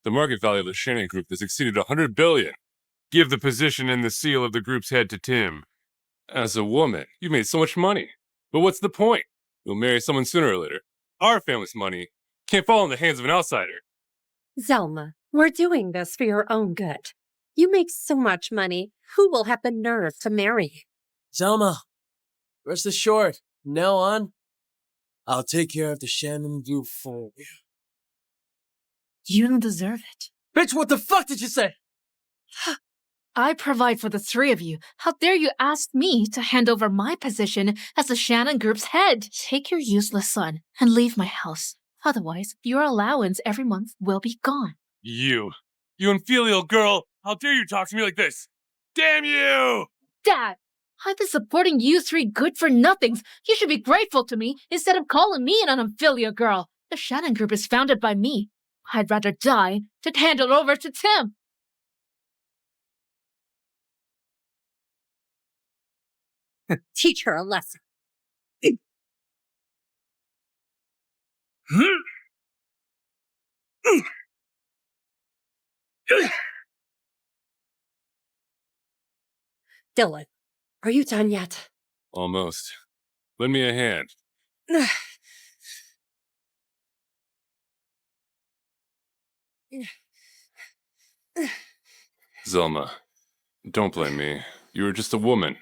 The market value of the Shannon Group has exceeded $100 billion. Give the position and the seal of the group's head to Tim. As a woman, you made so much money. But what's the point? You'll marry someone sooner or later. Our family's money can't fall in the hands of an outsider. Zelma, we're doing this for your own good. You make so much money. Who will have the nerve to marry you? Zelma, rest assured, from now on, I'll take care of the Shannon Group for you. You don't deserve it. Bitch, what the fuck did you say? I provide for the three of you. How dare you ask me to hand over my position as the Shannon Group's head? Take your useless son and leave my house. Otherwise, your allowance every month will be gone. You infilial girl! How dare you talk to me like this? Damn you! Dad, I've been supporting you three good-for-nothings. You should be grateful to me instead of calling me an unfilial girl. The Shannon Group is founded by me. I'd rather die than hand it over to Tim. Teach her a lesson. Dylan, are you done yet? Almost. Lend me a hand. Zelma, don't blame me. You were just a woman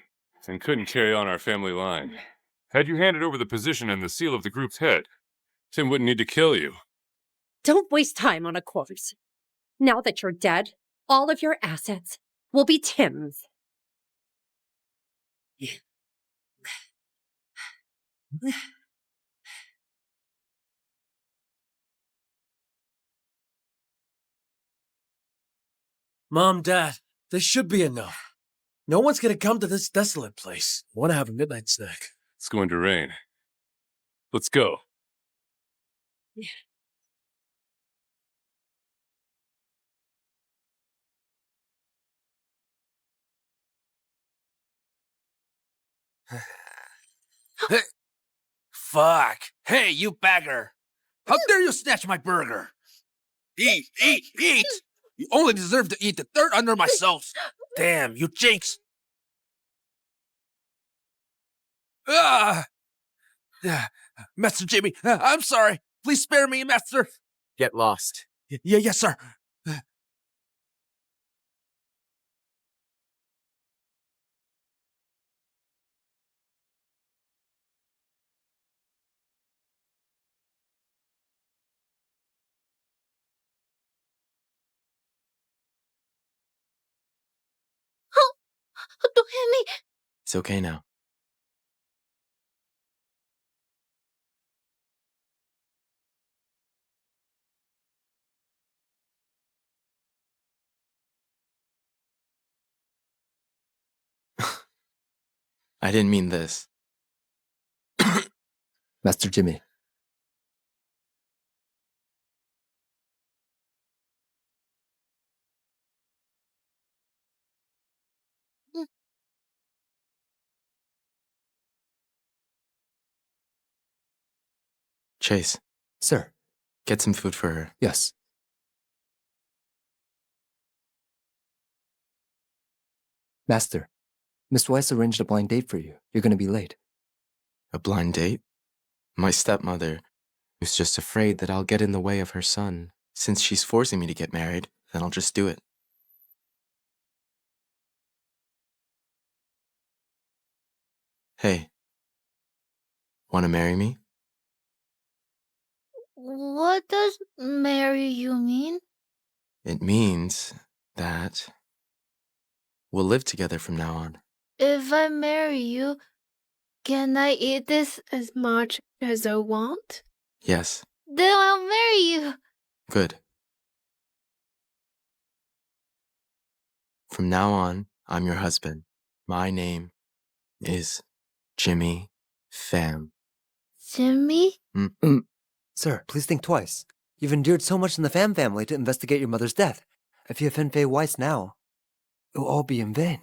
and couldn't carry on our family line. Had you handed over the position and the seal of the group's head, Tim wouldn't need to kill you. Don't waste time on a course. Now that you're dead, all of your assets will be Tim's. Mom, Dad, this should be enough. No one's gonna come to this desolate place. I want to have a midnight snack. It's going to rain. Let's go. Fuck. Hey, you beggar. How dare you snatch my burger? Eat, eat, eat. You only deserve to eat the dirt under my sauce. Damn, you jinx. Master Jimmy, I'm sorry. Please spare me, Master. Get lost. Yes, sir. Don't hit me. It's okay now. I didn't mean this. Master Jimmy. Chase. Sir. Get some food for her. Yes. Master, Miss Weiss arranged a blind date for you. You're going to be late. A blind date? My stepmother is just afraid that I'll get in the way of her son. Since she's forcing me to get married, then I'll just do it. Hey. Want to marry me? What does marry you mean? It means that we'll live together from now on. If I marry you, can I eat this as much as I want? Yes. Then I'll marry you. Good. From now on, I'm your husband. My name is Jimmy Pham. Jimmy? Sir, please think twice. You've endured so much in the Pham family to investigate your mother's death. If you offend Faye Weiss now, it will all be in vain.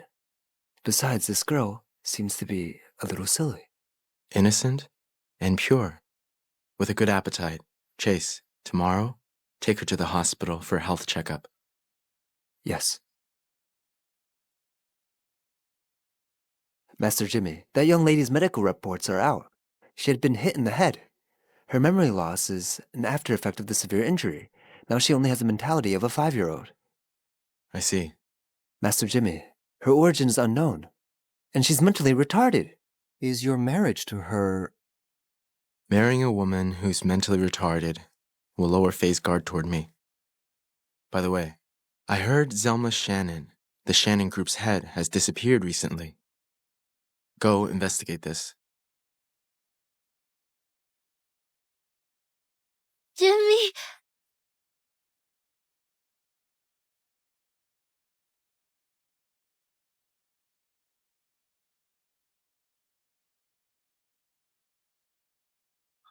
Besides, this girl seems to be a little silly. Innocent and pure, with a good appetite. Chase, tomorrow, take her to the hospital for a health checkup. Yes. Master Jimmy, that young lady's medical reports are out. She had been hit in the head. Her memory loss is an after effect of the severe injury. Now she only has the mentality of a 5-year-old. I see. Master Jimmy, her origin is unknown. And she's mentally retarded. Is your marriage to her... Marrying a woman who's mentally retarded will lower Faye's guard toward me. By the way, I heard Zelma Shannon, the Shannon Group's head, has disappeared recently. Go investigate this. Jimmy!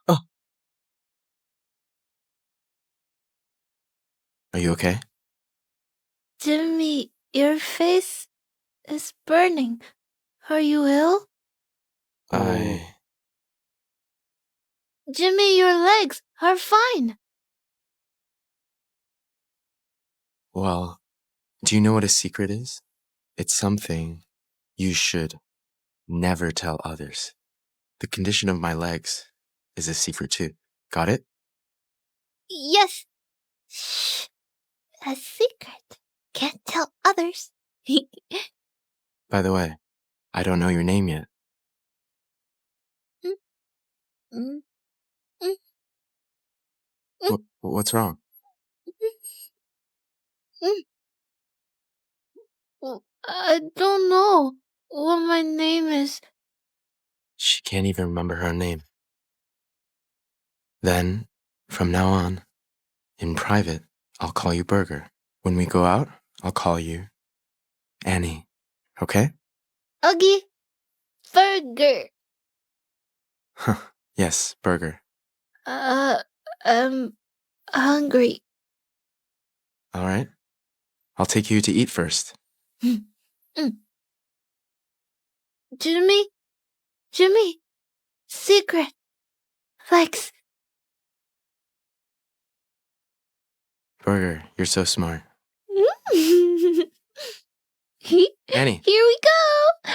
Oh. Are you okay? Jimmy, your face is burning. Are you ill? Jimmy, your legs are fine. Well, do you know what a secret is? It's something you should never tell others. The condition of my legs is a secret too. Got it? Yes. Shh. A secret. Can't tell others. By the way, I don't know your name yet. Mm. What's wrong? I don't know what my name is. She can't even remember her own name. Then, from now on, in private, I'll call you Burger. When we go out, I'll call you Annie. Okay? Uggy. Burger. Yes, Burger. I'm hungry. All right. I'll take you to eat first. Jimmy? Jimmy? Secret. Legs. Burger, you're so smart. Annie. Here we go.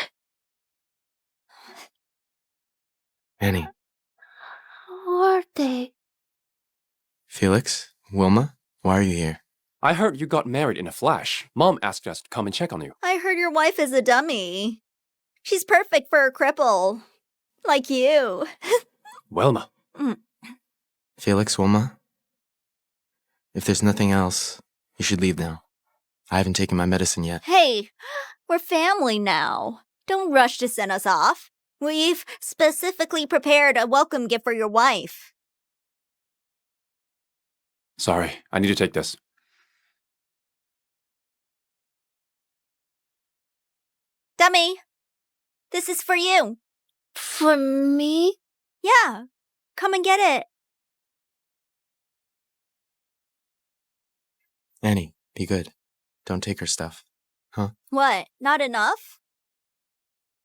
Annie. Who are they? Felix? Wilma? Why are you here? I heard you got married in a flash. Mom asked us to come and check on you. I heard your wife is a dummy. She's perfect for a cripple. Like you. Wilma. Felix, Wilma? If there's nothing else, you should leave now. I haven't taken my medicine yet. Hey, we're family now. Don't rush to send us off. We've specifically prepared a welcome gift for your wife. Sorry, I need to take this. Dummy, this is for you. For me? Yeah, come and get it. Annie, be good. Don't take her stuff. Huh? What, not enough?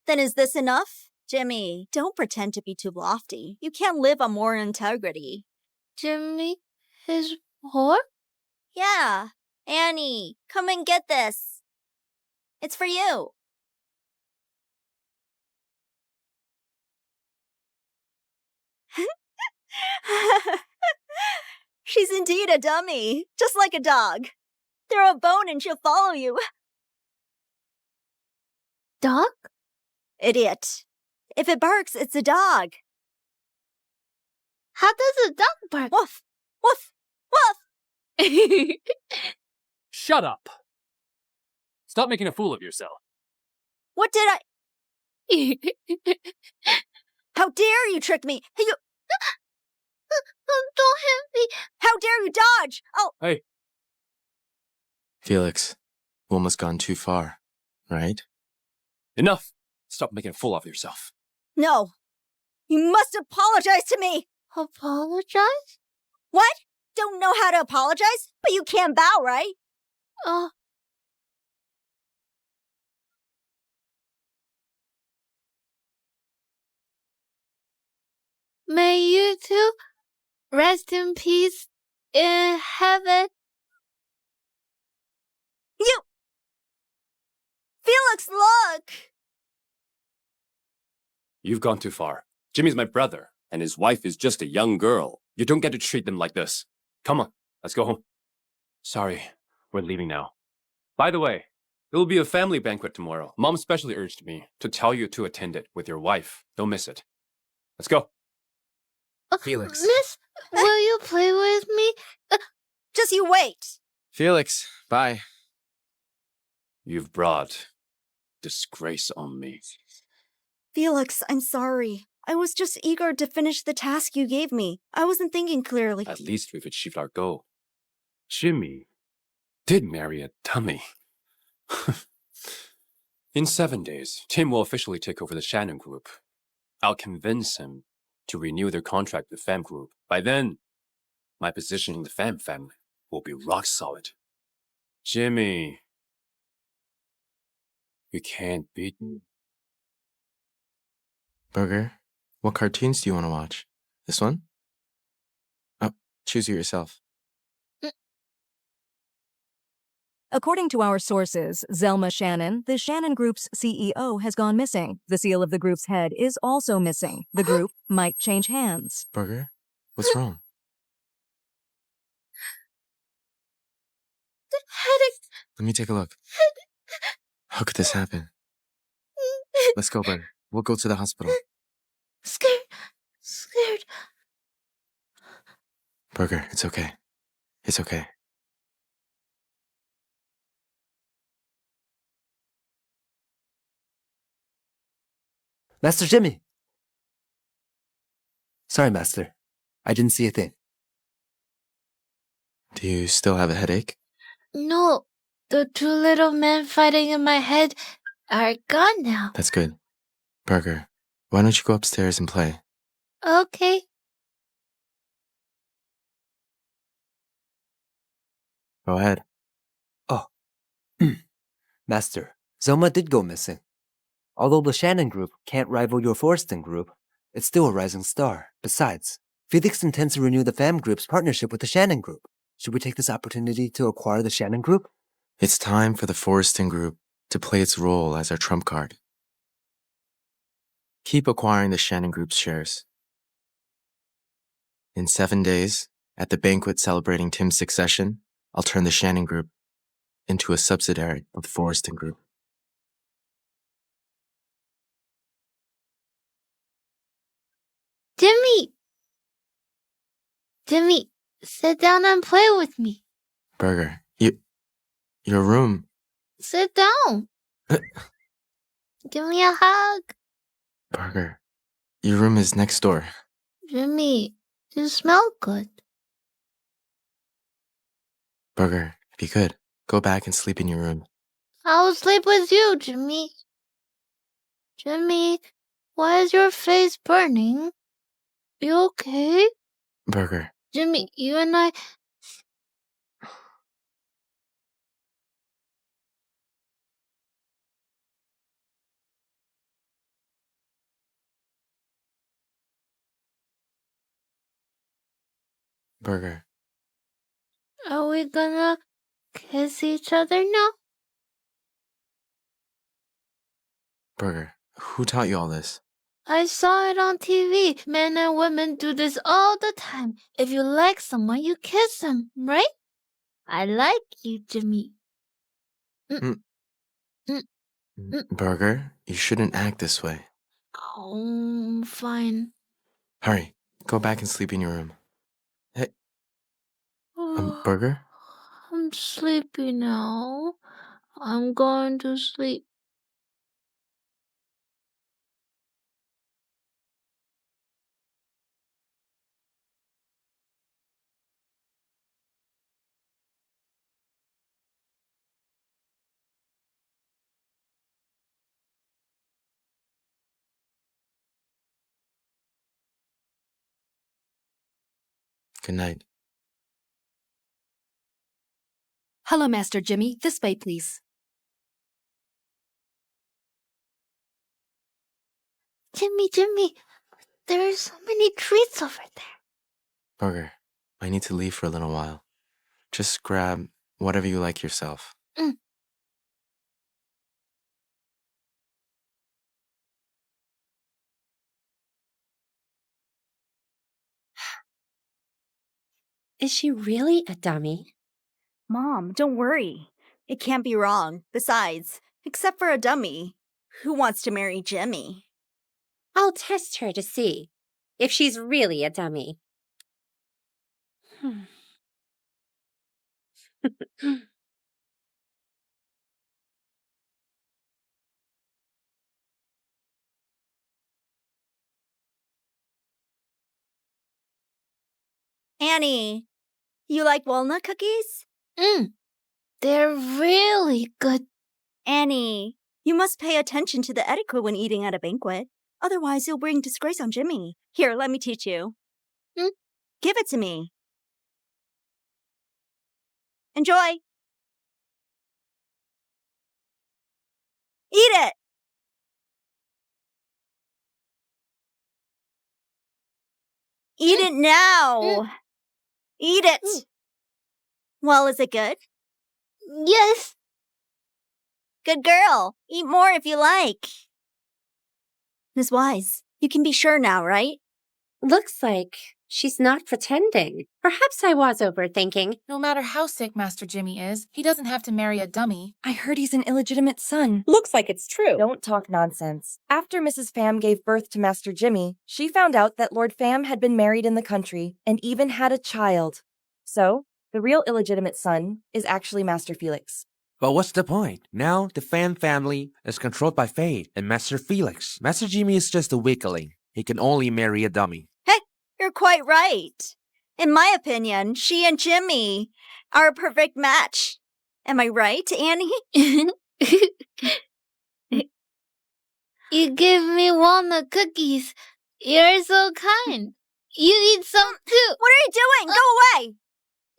Then is this enough? Jimmy, don't pretend to be too lofty. You can't live on moral integrity. Jimmy? His whore? Yeah, Annie, come and get this. It's for you. She's indeed a dummy, just like a dog. Throw a bone and she'll follow you. Dog? Idiot. If it barks, it's a dog. How does a dog bark? Woof, woof, woof. Shut up. Stop making a fool of yourself. What did I... How dare you trick me? You... Don't hit me. How dare you dodge? Oh, Hey, Felix, Wilma's gone too far, right? enough. Stop making a fool of yourself. no. You must apologize to me. Apologize? What? Don't know how to apologize? But you can bow, right? May you two rest in peace, in heaven. You! Felix, look! You've gone too far. Jimmy's my brother, and his wife is just a young girl. You don't get to treat them like this. Come on, let's go home. Sorry, we're leaving now. By the way, there will be a family banquet tomorrow. Mom specially urged me to tell you to attend it with your wife. Don't miss it. Let's go. Felix. Miss, will you play with me? Just you wait. Felix, bye. You've brought disgrace on me. Felix, I'm sorry. I was just eager to finish the task you gave me. I wasn't thinking clearly. At least we've achieved our goal. Jimmy did marry a dummy. In 7 days, Tim will officially take over the Shannon Group. I'll convince him to renew their contract with Pham Group. By then, my position in the Pham family will be rock solid. Jimmy, you can't beat me. Burger, what cartoons do you want to watch? This one? Oh, choose it yourself. According to our sources, Zelma Shannon, the Shannon Group's CEO, has gone missing. The seal of the group's head is also missing. The group might change hands. Burger, what's wrong? Headache. Let me take a look. How could this happen? Let's go, Burger. We'll go to the hospital. Scared. Burger, it's okay. It's okay. Master Jimmy! Sorry, Master. I didn't see a thing. Do you still have a headache? No, the two little men fighting in my head are gone now. That's good. Burger, why don't you go upstairs and play? Okay. Go ahead. Oh. Master, Zelma did go missing. Although the Shannon Group can't rival your Forston Group, it's still a rising star. Besides, Felix intends to renew the Pham Group's partnership with the Shannon Group. Should we take this opportunity to acquire the Shannon Group? It's time for the Forston Group to play its role as our trump card. Keep acquiring the Shannon Group's shares. In 7 days, at the banquet celebrating Tim's succession, I'll turn the Shannon Group into a subsidiary of the Forston Group. Jimmy, sit down and play with me. Burger, your room. Sit down. Give me a hug. Burger, your room is next door. Jimmy, you smell good. Burger, if you could, go back and sleep in your room. I will sleep with you, Jimmy. Jimmy, why is your face burning? You okay? Burger, Jimmy, you and I... Burger, Are we gonna kiss each other now? Burger, who taught you all this? I saw it on TV. Men and women do this all the time. If you like someone, you kiss them, right? I like you, Jimmy. Burger, you shouldn't act this way. Fine. Hurry, go back and sleep in your room. Hey, Burger? I'm sleepy now. I'm going to sleep. Good night. Hello, Master Jimmy. This way, please. Jimmy, there are so many treats over there. Burger, I need to leave for a little while. Just grab whatever you like yourself. Is she really a dummy? Mom, don't worry. It can't be wrong. Besides, except for a dummy, who wants to marry Jimmy? I'll test her to see if she's really a dummy. Annie, you like walnut cookies? They're really good. Annie, you must pay attention to the etiquette when eating at a banquet. Otherwise, you'll bring disgrace on Jimmy. Here, let me teach you. Give it to me. Enjoy. Eat it. Eat it now. Eat it. Well, is it good? Yes. Good girl. Eat more if you like. Miss Wise, you can be sure now, right? Looks like she's not pretending. Perhaps I was overthinking. No matter how sick Master Jimmy is, he doesn't have to marry a dummy. I heard he's an illegitimate son. Looks like it's true. Don't talk nonsense. After Mrs. Pham gave birth to Master Jimmy, she found out that Lord Pham had been married in the country and even had a child. So, the real illegitimate son is actually Master Felix. But what's the point? Now, the Pham family is controlled by Fate and Master Felix. Master Jimmy is just a weakling. He can only marry a dummy. Hey, you're quite right. In my opinion, she and Jimmy are a perfect match. Am I right, Annie? You give me walnut cookies. You're so kind. You eat some too. What are you doing? Go away!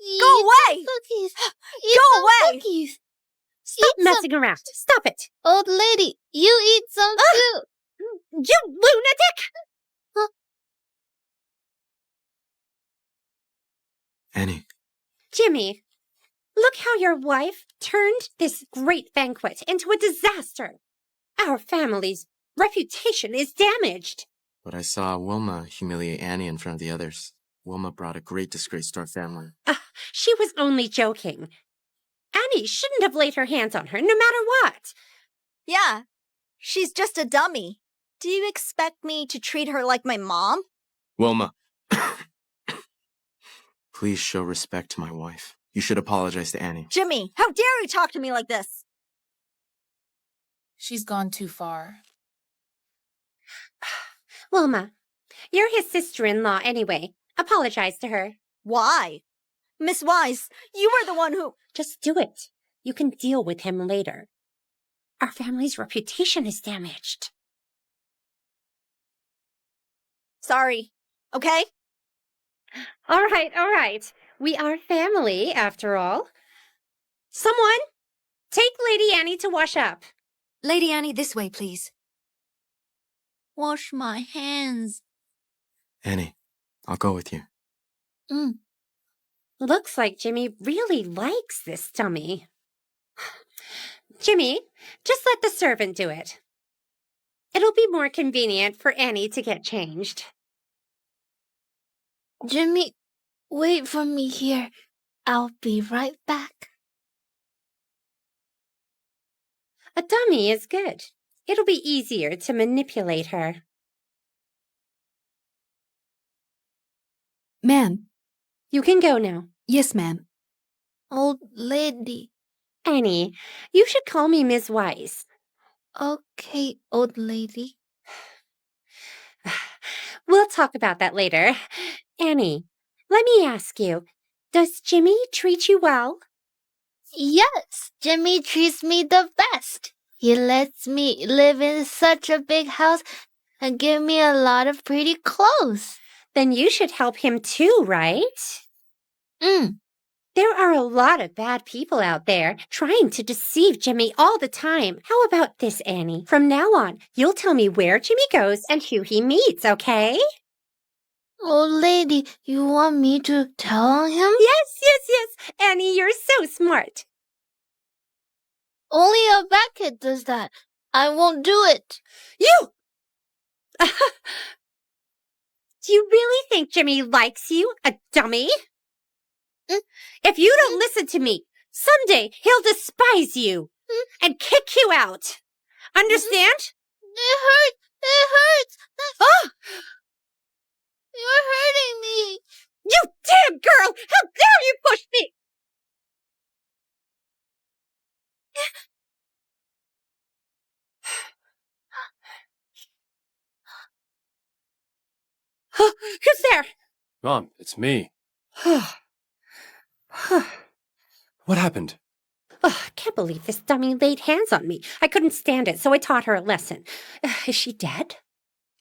You Go eat away! some cookies. Go away! Cookies. Stop Eat messing around. Stop it. Old lady, you eat some too. You lunatic! Annie, Jimmy, look how your wife turned this great banquet into a disaster. Our family's reputation is damaged. but I saw Wilma humiliate Annie in front of the others. Wilma brought a great disgrace to our family. She was only joking. Annie shouldn't have laid her hands on her, no matter what. Yeah, she's just a dummy. Do you expect me to treat her like my mom? Wilma, please show respect to my wife. You should apologize to Annie. Jimmy, how dare you talk to me like this? She's gone too far. Wilma, you're his sister-in-law anyway. Apologize to her. Why? Miss Wise, you were the one who... Just do it. You can deal with him later. Our family's reputation is damaged. Sorry, okay? All right. We are family, after all. Someone, take Lady Annie to wash up. Lady Annie, this way, please. Wash my hands. Annie, I'll go with you. Looks like Jimmy really likes this dummy. Jimmy, just let the servant do it. It'll be more convenient for Annie to get changed. Jimmy, wait for me here. I'll be right back. A dummy is good. It'll be easier to manipulate her. Ma'am. You can go now. Yes, ma'am. Old lady. Annie, you should call me Miss Wise. Okay, old lady. We'll talk about that later. Annie, let me ask you, does Jimmy treat you well? Yes, Jimmy treats me the best. He lets me live in such a big house and give me a lot of pretty clothes. Then you should help him too, right? There are a lot of bad people out there trying to deceive Jimmy all the time. How about this, Annie? From now on, you'll tell me where Jimmy goes and who he meets, okay? Old lady, you want me to tell on him? Yes. Annie, you're so smart. Only a bad kid does that. I won't do it. You! Do you really think Jimmy likes you, a dummy? If you don't listen to me, someday he'll despise you and kick you out. Understand? It hurts. It hurts. Oh! You're hurting me. You damn girl! How dare you push me! Who's there? Mom, it's me. What happened? I can't believe this dummy laid hands on me. I couldn't stand it, so I taught her a lesson. Is she dead?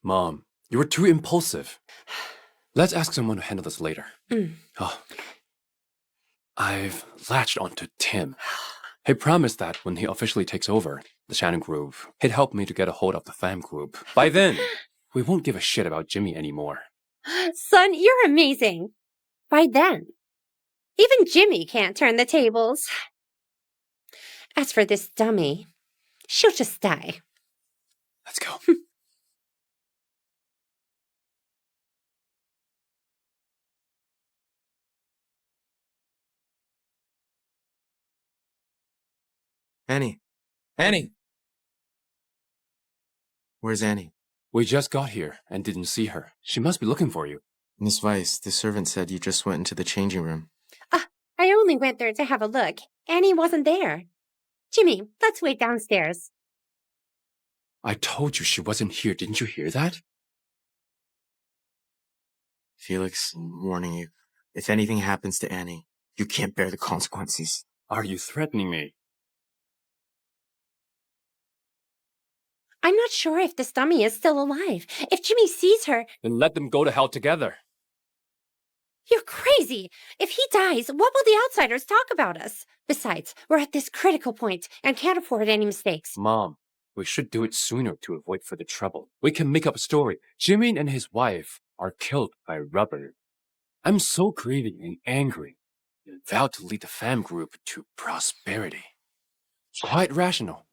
Mom, you were too impulsive. Let's ask someone to handle this later. Oh. I've latched onto Tim. He promised that when he officially takes over the Shannon Group, he'd help me to get a hold of the Pham Group. By then, we won't give a shit about Jimmy anymore. Son, you're amazing. By then, even Jimmy can't turn the tables. As for this dummy, she'll just die. Let's go. Annie. Annie! Where's Annie? We just got here and didn't see her. She must be looking for you. Miss Weiss, the servant said you just went into the changing room. I only went there to have a look. Annie wasn't there. Jimmy, let's wait downstairs. I told you she wasn't here. Didn't you hear that? Felix, I'm warning you. If anything happens to Annie, you can't bear the consequences. Are you threatening me? I'm not sure if this dummy is still alive. If Jimmy sees her... Then let them go to hell together. You're crazy! If he dies, what will the outsiders talk about us? Besides, we're at this critical point and can't afford any mistakes. Mom, we should do it sooner to avoid further trouble. We can make up a story. Jimmy and his wife are killed by rubber. I'm so grieving and angry and vowed to lead the Pham Group to prosperity. Quite rational.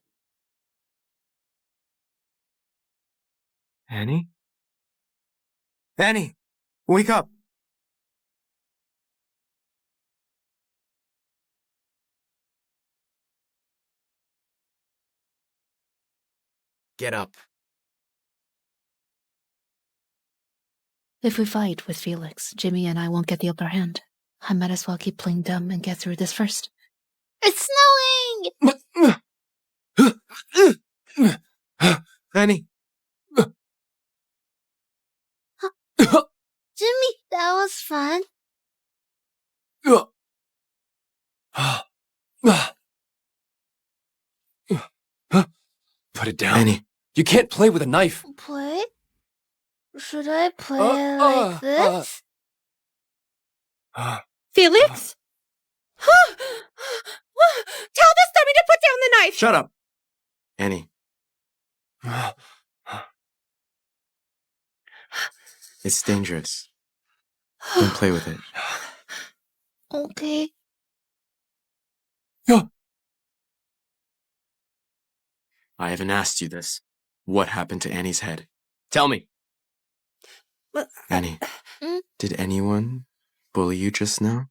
Annie? Annie! Wake up! Get up. If we fight with Felix, Jimmy and I won't get the upper hand. I might as well keep playing dumb and get through this first. It's snowing! Annie! Jimmy, that was fun. Put it down. Annie. You can't play with a knife. Play? Should I play like this? Felix? Tell this dummy to put down the knife! Shut up! Annie. It's dangerous. Don't play with it. Okay. I haven't asked you this. What happened to Annie's head? Tell me. Annie, did anyone bully you just now?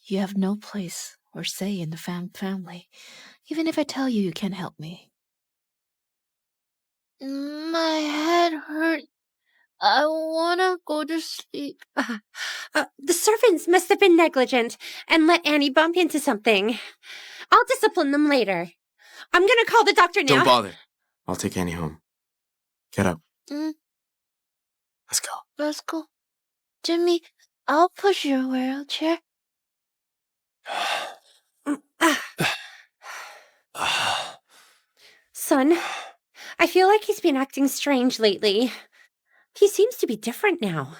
You have no place or say in the Pham family. Even if I tell you, you can't help me. My head hurts. I wanna go to sleep. The servants must have been negligent and let Annie bump into something. I'll discipline them later. I'm gonna call the doctor now. Don't bother. I'll take Annie home. Get up. Let's go. Let's go. Jimmy, I'll push your wheelchair. Son, I feel like he's been acting strange lately. He seems to be different now.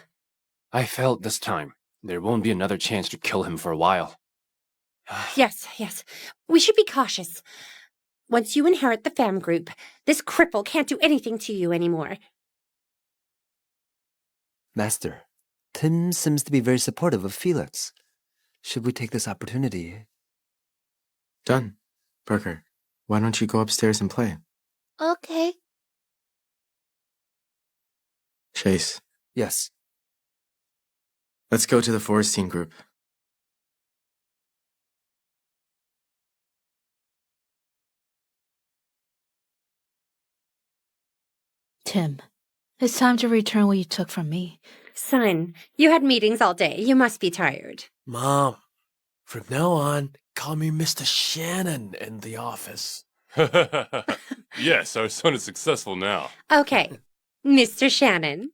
I felt this time there won't be another chance to kill him for a while. Yes. We should be cautious. Once you inherit the Pham Group, this cripple can't do anything to you anymore. Master, Tim seems to be very supportive of Felix. Should we take this opportunity? Done. Burger, why don't you go upstairs and play? Okay. Chase, Yes. let's go to the Forestine group. Tim, it's time to return what you took from me. Son, you had meetings all day. You must be tired. Mom, from now on, call me Mr. Shannon in the office. Yes, our son is successful now. Okay. Mr. Shannon.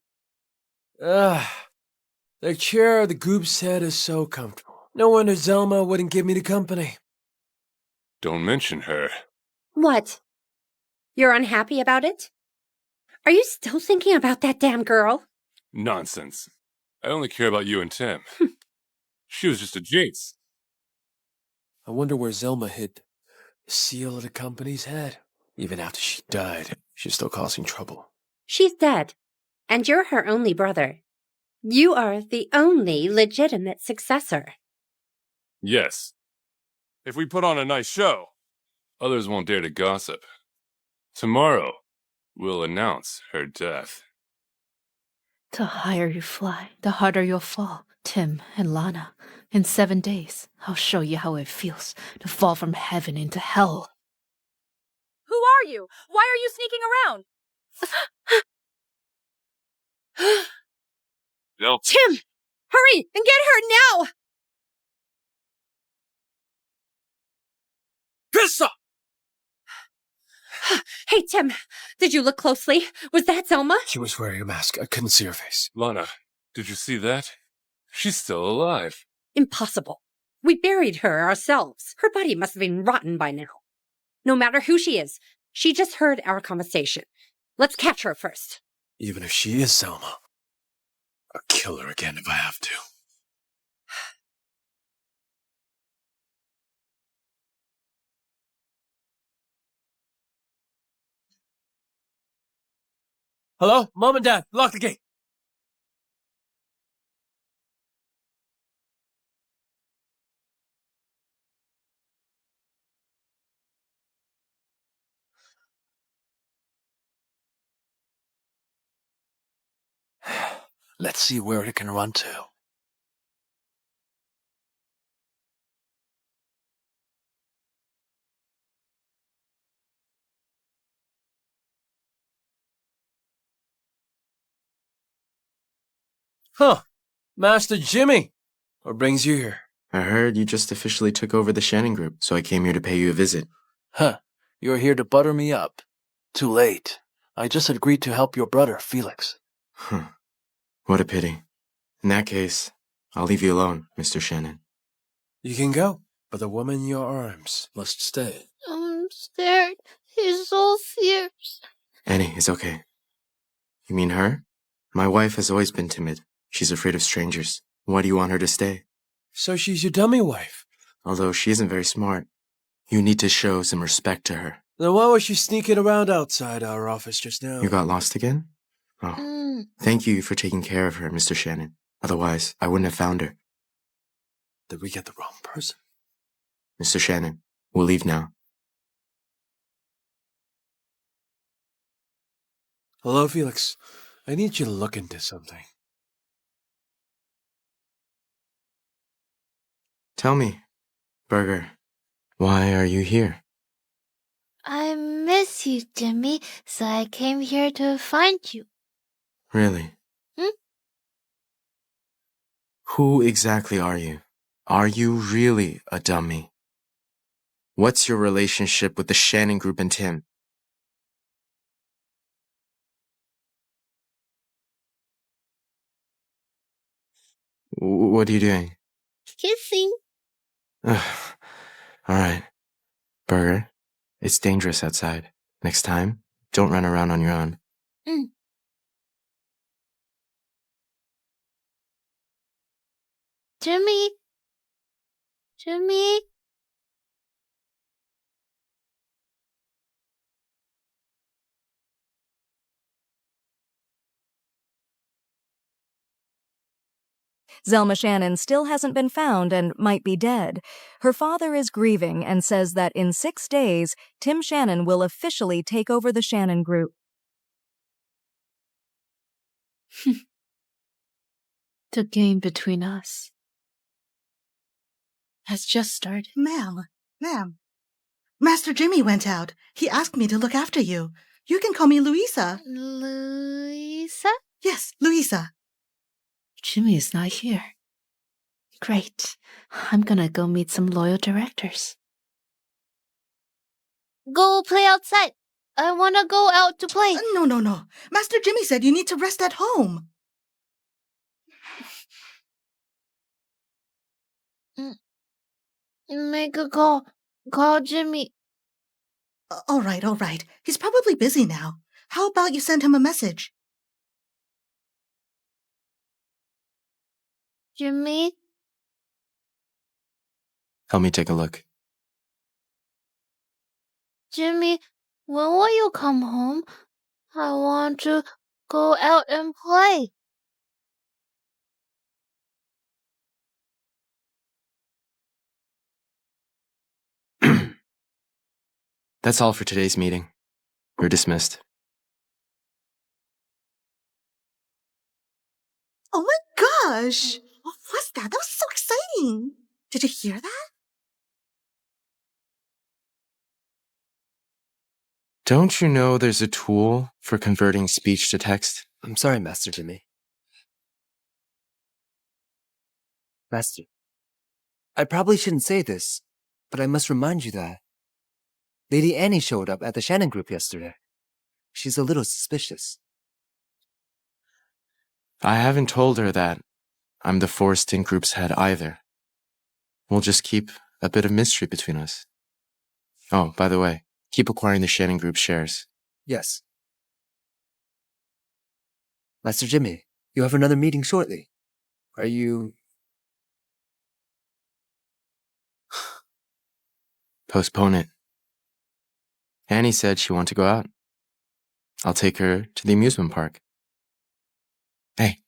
The chair of the group's head is so comfortable. No wonder Zelma wouldn't give me the company. Don't mention her. What? You're unhappy about it? Are you still thinking about that damn girl? Nonsense. I only care about you and Tim. She was just a jinx. I wonder where Zelma hid the seal of the company's head. Even after she died, she's still causing trouble. She's dead. And you're her only brother. You are the only legitimate successor. Yes. If we put on a nice show, others won't dare to gossip. Tomorrow, we'll announce her death. The higher you fly, the harder you'll fall. Tim and Lana, in 7 days, I'll show you how it feels to fall from heaven into hell. Who are you? Why are you sneaking around? They'll Tim! Hurry and get her now! Pissa! Hey, Tim, did you look closely? Was that Zelma? She was wearing a mask. I couldn't see her face. Lana, did you see that? She's still alive. Impossible. We buried her ourselves. Her body must have been rotten by now. No matter who she is, she just heard our conversation. Let's catch her first. Even if she is Zelma, I'll kill her again if I have to. Hello? Mom and Dad, lock the gate. Let's see where it can run to. Huh. Master Jimmy. What brings you here? I heard you just officially took over the Shannon Group, so I came here to pay you a visit. Huh. You're here to butter me up. Too late. I just agreed to help your brother, Felix. Huh. What a pity. In that case, I'll leave you alone, Mr. Shannon. You can go, but the woman in your arms must stay. I'm scared. He's so fierce. Annie, it's okay. You mean her? My wife has always been timid. She's afraid of strangers. Why do you want her to stay? So she's your dummy wife? Although she isn't very smart, you need to show some respect to her. Then why was she sneaking around outside our office just now? You got lost again? Oh. Thank you for taking care of her, Mr. Shannon. Otherwise, I wouldn't have found her. Did we get the wrong person? Mr. Shannon, we'll leave now. Hello, Felix. I need you to look into something. Tell me, Burger, why are you here? I miss you, Jimmy, so I came here to find you. Really? Who exactly are you? Are you really a dummy? What's your relationship with the Shannon Group and Tim? What are you doing? Kissing. All right. Burger, it's dangerous outside. Next time, don't run around on your own. Jimmy. Jimmy. Zelma Shannon still hasn't been found and might be dead. Her father is grieving and says that in 6 days, Tim Shannon will officially take over the Shannon Group. The game between us has just started. Ma'am, Master Jimmy went out. He asked me to look after you. You can call me Louisa. Louisa? Yes, Louisa. Jimmy is not here. Great. I'm gonna go meet some loyal directors. Go play outside. I wanna go out to play. No. Master Jimmy said you need to rest at home. Make a call. Call Jimmy. All right. He's probably busy now. How about you send him a message? Jimmy? Help me take a look. Jimmy, when will you come home? I want to go out and play. That's all for today's meeting. We're dismissed. Oh my gosh! What was that? That was so exciting! Did you hear that? Don't you know there's a tool for converting speech to text? I'm sorry, Master Jimmy. Master, I probably shouldn't say this, but I must remind you that Lady Annie showed up at the Shannon Group yesterday. She's a little suspicious. I haven't told her that I'm the Forresting Group's head either. We'll just keep a bit of mystery between us. Oh, by the way, keep acquiring the Shannon Group shares. Yes. Master Jimmy, you have another meeting shortly. Are you... Postpone it. Annie said she wanted to go out. I'll take her to the amusement park. Hey,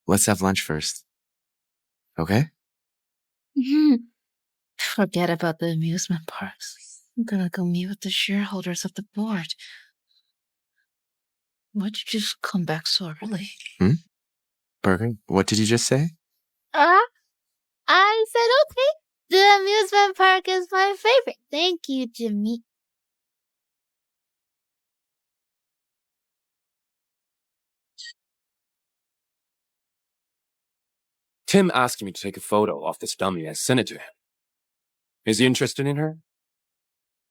let's have lunch first. Okay? Forget about the amusement parks. I'm gonna go meet with the shareholders of the board. Why'd you just come back so early? Burger, what did you just say? I said okay. The amusement park is my favorite. Thank you, Jimmy. Tim asked me to take a photo of this dummy and send it to him. Is he interested in her?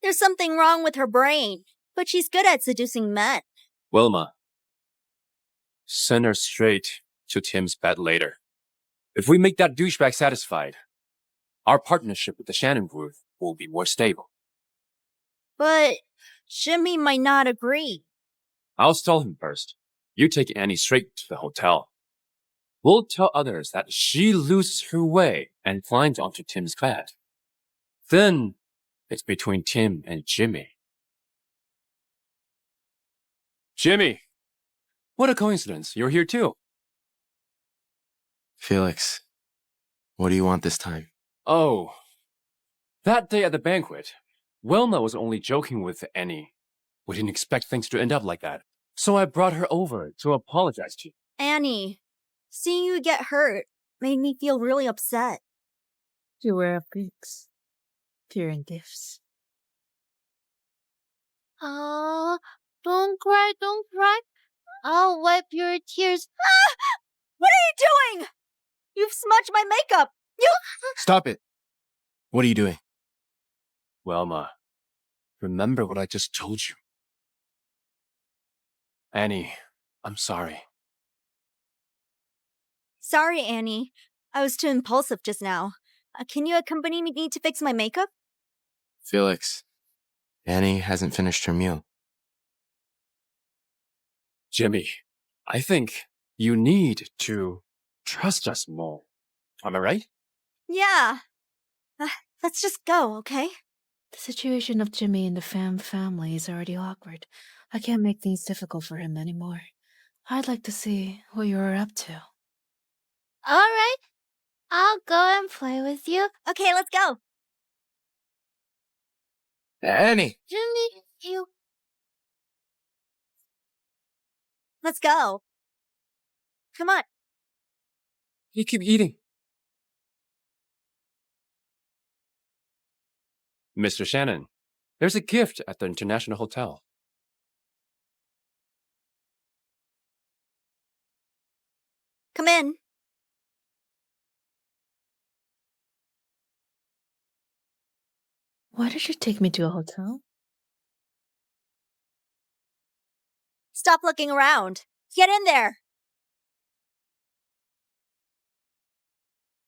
There's something wrong with her brain, but she's good at seducing men. Wilma, send her straight to Tim's bed later. If we make that douchebag satisfied, our partnership with the Shannon Group will be more stable. But Jimmy might not agree. I'll stall him first. You take Annie straight to the hotel. We'll tell others that she loses her way and climbs onto Tim's bed. Then it's between Tim and Jimmy. Jimmy! What a coincidence. You're here too. Felix, what do you want this time? Oh, that day at the banquet, Wilma was only joking with Annie. We didn't expect things to end up like that. So I brought her over to apologize to you. Annie, seeing you get hurt made me feel really upset. Beware of pigs. Fearing gifts. Oh, don't cry. I'll wipe your tears. What are you doing? You've smudged my makeup. Stop it! What are you doing? Wilma, remember what I just told you. Annie, I'm sorry. Sorry, Annie. I was too impulsive just now. Can you accompany me to fix my makeup? Felix, Annie hasn't finished her meal. Jimmy, I think you need to trust us more. Am I right? Yeah. Let's just go, okay? The situation of Jimmy and the Pham family is already awkward. I can't make things difficult for him anymore. I'd like to see what you're up to. All right. I'll go and play with you. Okay, let's go. Annie. Jimmy, you... Let's go. Come on. You keep eating. Mr. Shannon, there's a gift at the International Hotel. Come in. Why did you take me to a hotel? Stop looking around. Get in there.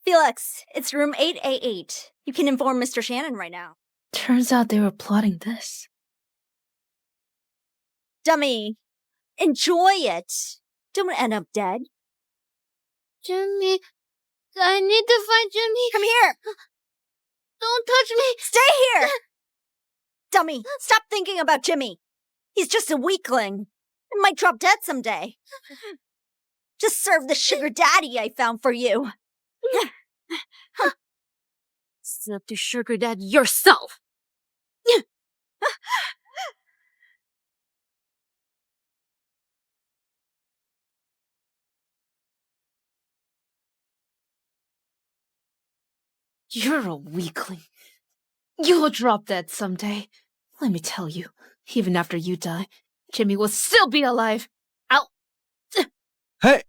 Felix, it's room 8A8. You can inform Mr. Shannon right now. Turns out they were plotting this. Dummy, enjoy it. Don't end up dead. Jimmy, I need to find Jimmy. Come here. Don't touch me. Stay here. Dummy, stop thinking about Jimmy. He's just a weakling. He might drop dead someday. Just serve the sugar daddy I found for you. Serve the sugar daddy yourself. You're a weakling. You'll drop dead someday. Let me tell you, even after you die, Jimmy will still be alive. Ow! Hey!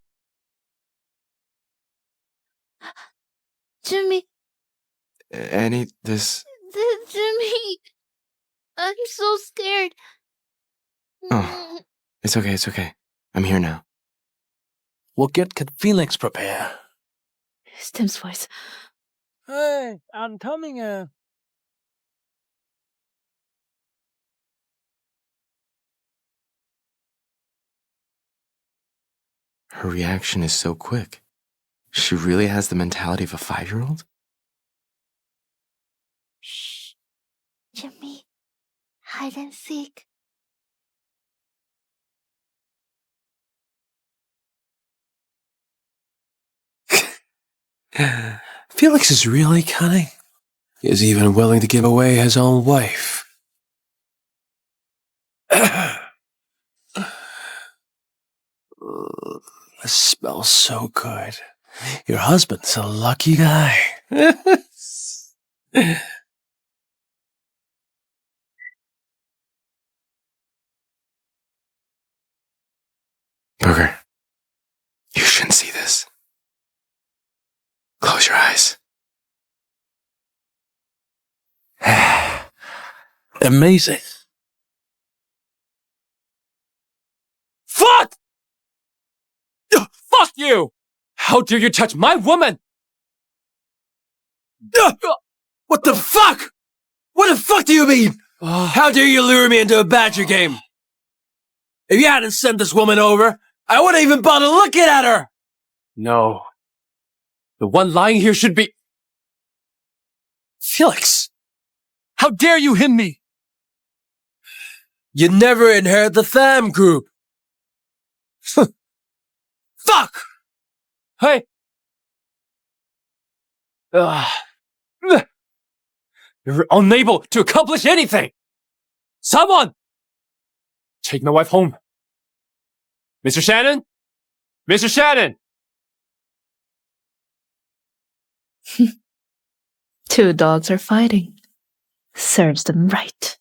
Jimmy, Annie, this... Jimmy, I'm so scared. Oh, it's okay. I'm here now. What good could Felix prepare? It's Tim's voice. Hey, I'm coming. Her reaction is so quick. She really has the mentality of a 5-year-old? Shh. Jimmy, hide and seek. Felix is really cunning. He is even willing to give away his own wife. It smells so good. Your husband's a lucky guy. Booger, you shouldn't see this. Close your eyes. Amazing. Fuck! Fuck you! How dare you touch my woman? What the fuck? What the fuck do you mean? How dare you lure me into a badger game? If you hadn't sent this woman over, I wouldn't even bother looking at her! No. The one lying here should be... Felix! How dare you hit me? You never inherit the Pham Group. Fuck! Hey! You're unable to accomplish anything! Someone! Take my wife home. Mr. Shannon? Mr. Shannon! Two dogs are fighting. Serves them right.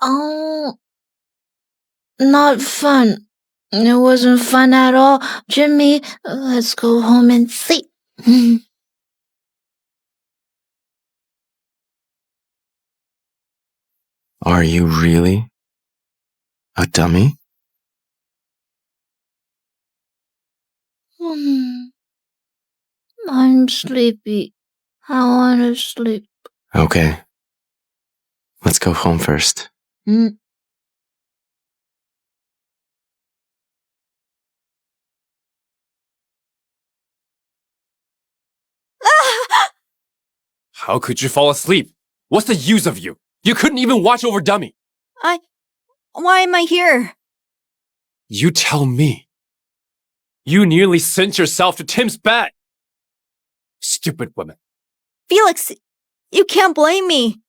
Oh, not fun. It wasn't fun at all. Jimmy, let's go home and sleep. Are you really a dummy? I'm sleepy. I want to sleep. Okay. Let's go home first. How could you fall asleep? What's the use of you? You couldn't even watch over Dummy. Why am I here? You tell me. You nearly sent yourself to Tim's bed. Stupid woman. Felix, you can't blame me.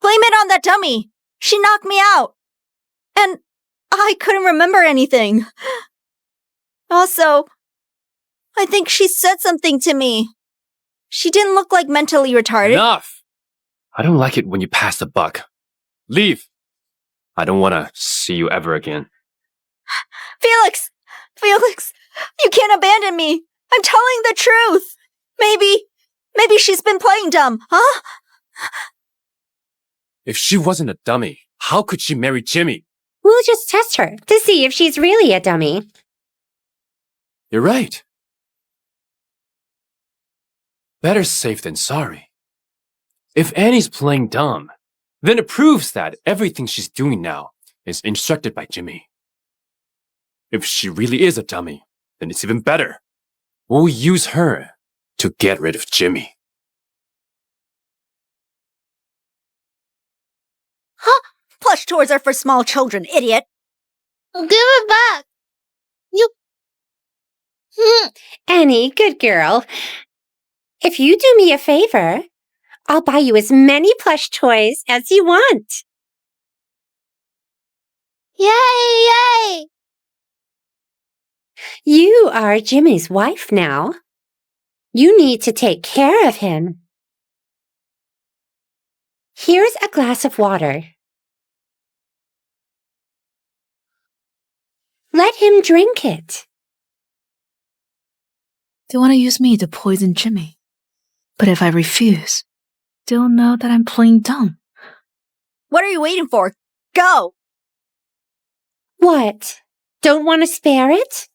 Blame it on that dummy. She knocked me out. And I couldn't remember anything. Also, I think she said something to me. She didn't look like mentally retarded. Enough! I don't like it when you pass the buck. Leave. I don't want to see you ever again. Felix, you can't abandon me. I'm telling the truth. Maybe she's been playing dumb, huh? If she wasn't a dummy, how could she marry Jimmy? We'll just test her to see if she's really a dummy. You're right. Better safe than sorry. If Annie's playing dumb, then it proves that everything she's doing now is instructed by Jimmy. If she really is a dummy, then it's even better. We'll use her to get rid of Jimmy. Huh? Plush toys are for small children, idiot. Give it back. You. Annie, good girl. If you do me a favor, I'll buy you as many plush toys as you want. Yay! You are Jimmy's wife now. You need to take care of him. Here's a glass of water. Let him drink it. They want to use me to poison Jimmy. But if I refuse, they'll know that I'm playing dumb. What are you waiting for? Go! What? Don't want to spare it?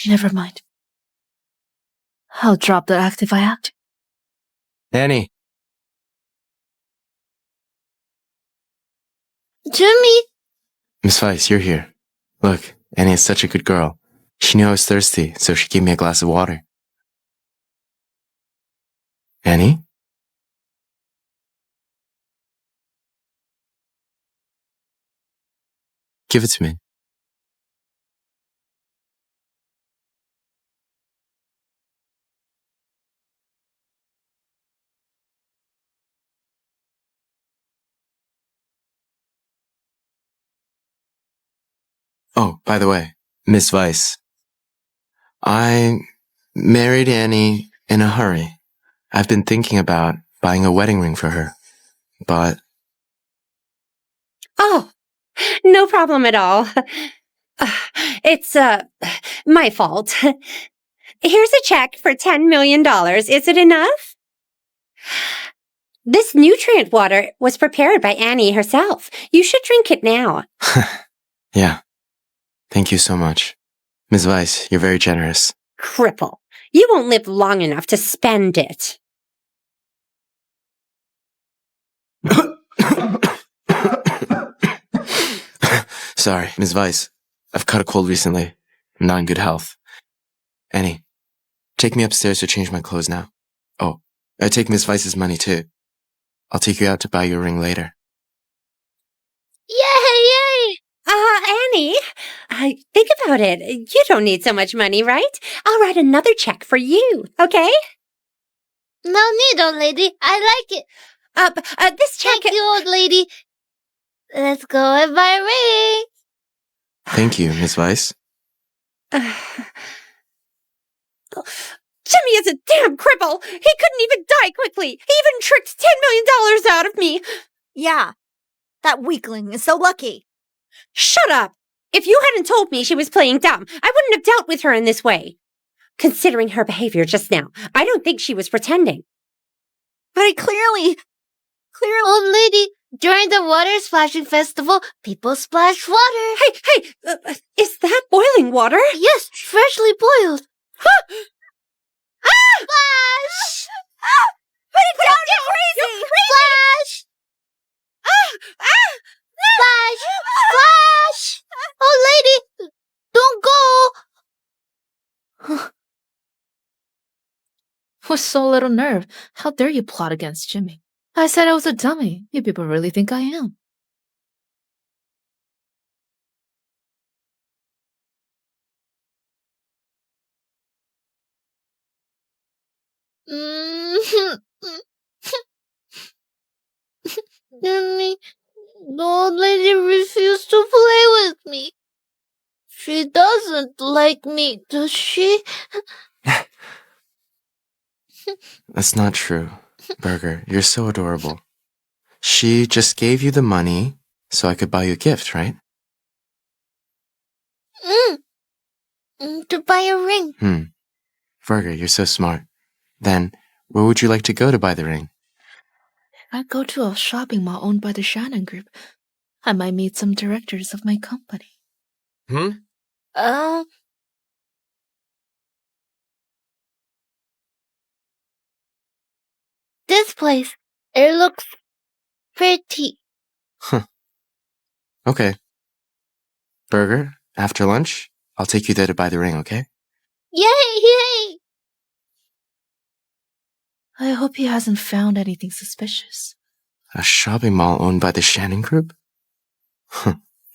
Never mind. I'll drop the act if I have to. Annie, Jimmy! Miss Weiss, you're here. Look, Annie is such a good girl. She knew I was thirsty, so she gave me a glass of water. Annie? Give it to me. Oh, by the way, Miss Weiss, I married Annie in a hurry. I've been thinking about buying a wedding ring for her, but... Oh, no problem at all. It's, my fault. Here's a check for $10 million. Is it enough? This nutrient water was prepared by Annie herself. You should drink it now. Yeah. Thank you so much. Ms. Weiss, you're very generous. Cripple. You won't live long enough to spend it. Sorry, Ms. Weiss. I've caught a cold recently. I'm not in good health. Annie, take me upstairs to change my clothes now. Oh, I take Ms. Weiss's money too. I'll take you out to buy you a ring later. Yay! Annie, think about it. You don't need so much money, right? I'll write another check for you, okay? No need, old lady. I like it. This check... Thank you, old lady. Let's go and buy a ring. Thank you, Ms. Weiss. Jimmy is a damn cripple. He couldn't even die quickly. He even tricked $10 million out of me. Yeah, that weakling is so lucky. Shut up. If you hadn't told me she was playing dumb, I wouldn't have dealt with her in this way. Considering her behavior just now, I don't think she was pretending. But I clearly... Old lady, during the water splashing festival, people splashed water. Hey, is that boiling water? Yes, freshly boiled. Splash! Put it down, you're crazy! Splash! Splash! Splash! Oh, lady, don't go! With so little nerve, how dare you plot against Jimmy? I said I was a dummy. You people really think I am. Jimmy, the old lady refused to play with me. She doesn't like me, does she? That's not true. Burger, you're so adorable. She just gave you the money so I could buy you a gift, right? To buy a ring. Burger, you're so smart. Then, where would you like to go to buy the ring? I go to a shopping mall owned by the Shannon Group. I might meet some directors of my company. This place. It looks pretty. Okay. Burger, after lunch, I'll take you there to buy the ring, okay? Yay! I hope he hasn't found anything suspicious. A shopping mall owned by the Shannon Group?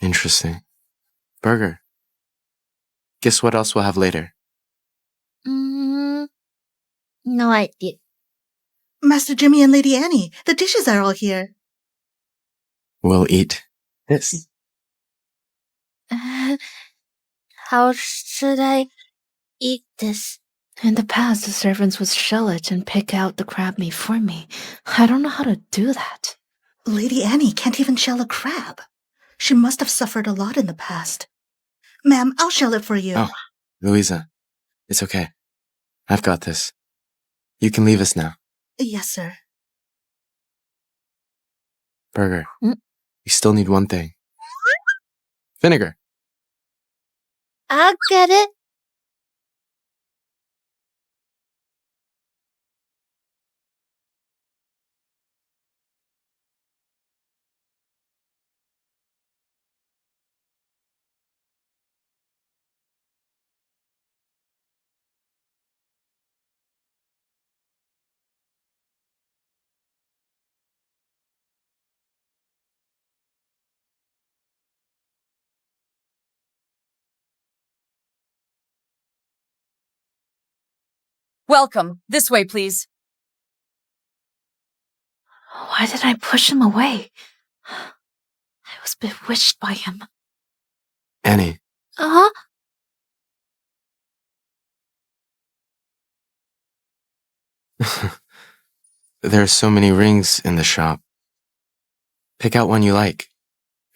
Interesting. Burger, guess what else we'll have later? No idea. Master Jimmy and Lady Annie, the dishes are all here. We'll eat this. How should I eat this? In the past, the servants would shell it and pick out the crab meat for me. I don't know how to do that. Lady Annie can't even shell a crab. She must have suffered a lot in the past. Ma'am, I'll shell it for you. Oh, Louisa, it's okay. I've got this. You can leave us now. Yes, sir. Burger, we still need one thing. Vinegar. I'll get it. Welcome. This way, please. Why did I push him away? I was bewitched by him. Annie. Uh-huh. There are so many rings in the shop. Pick out one you like.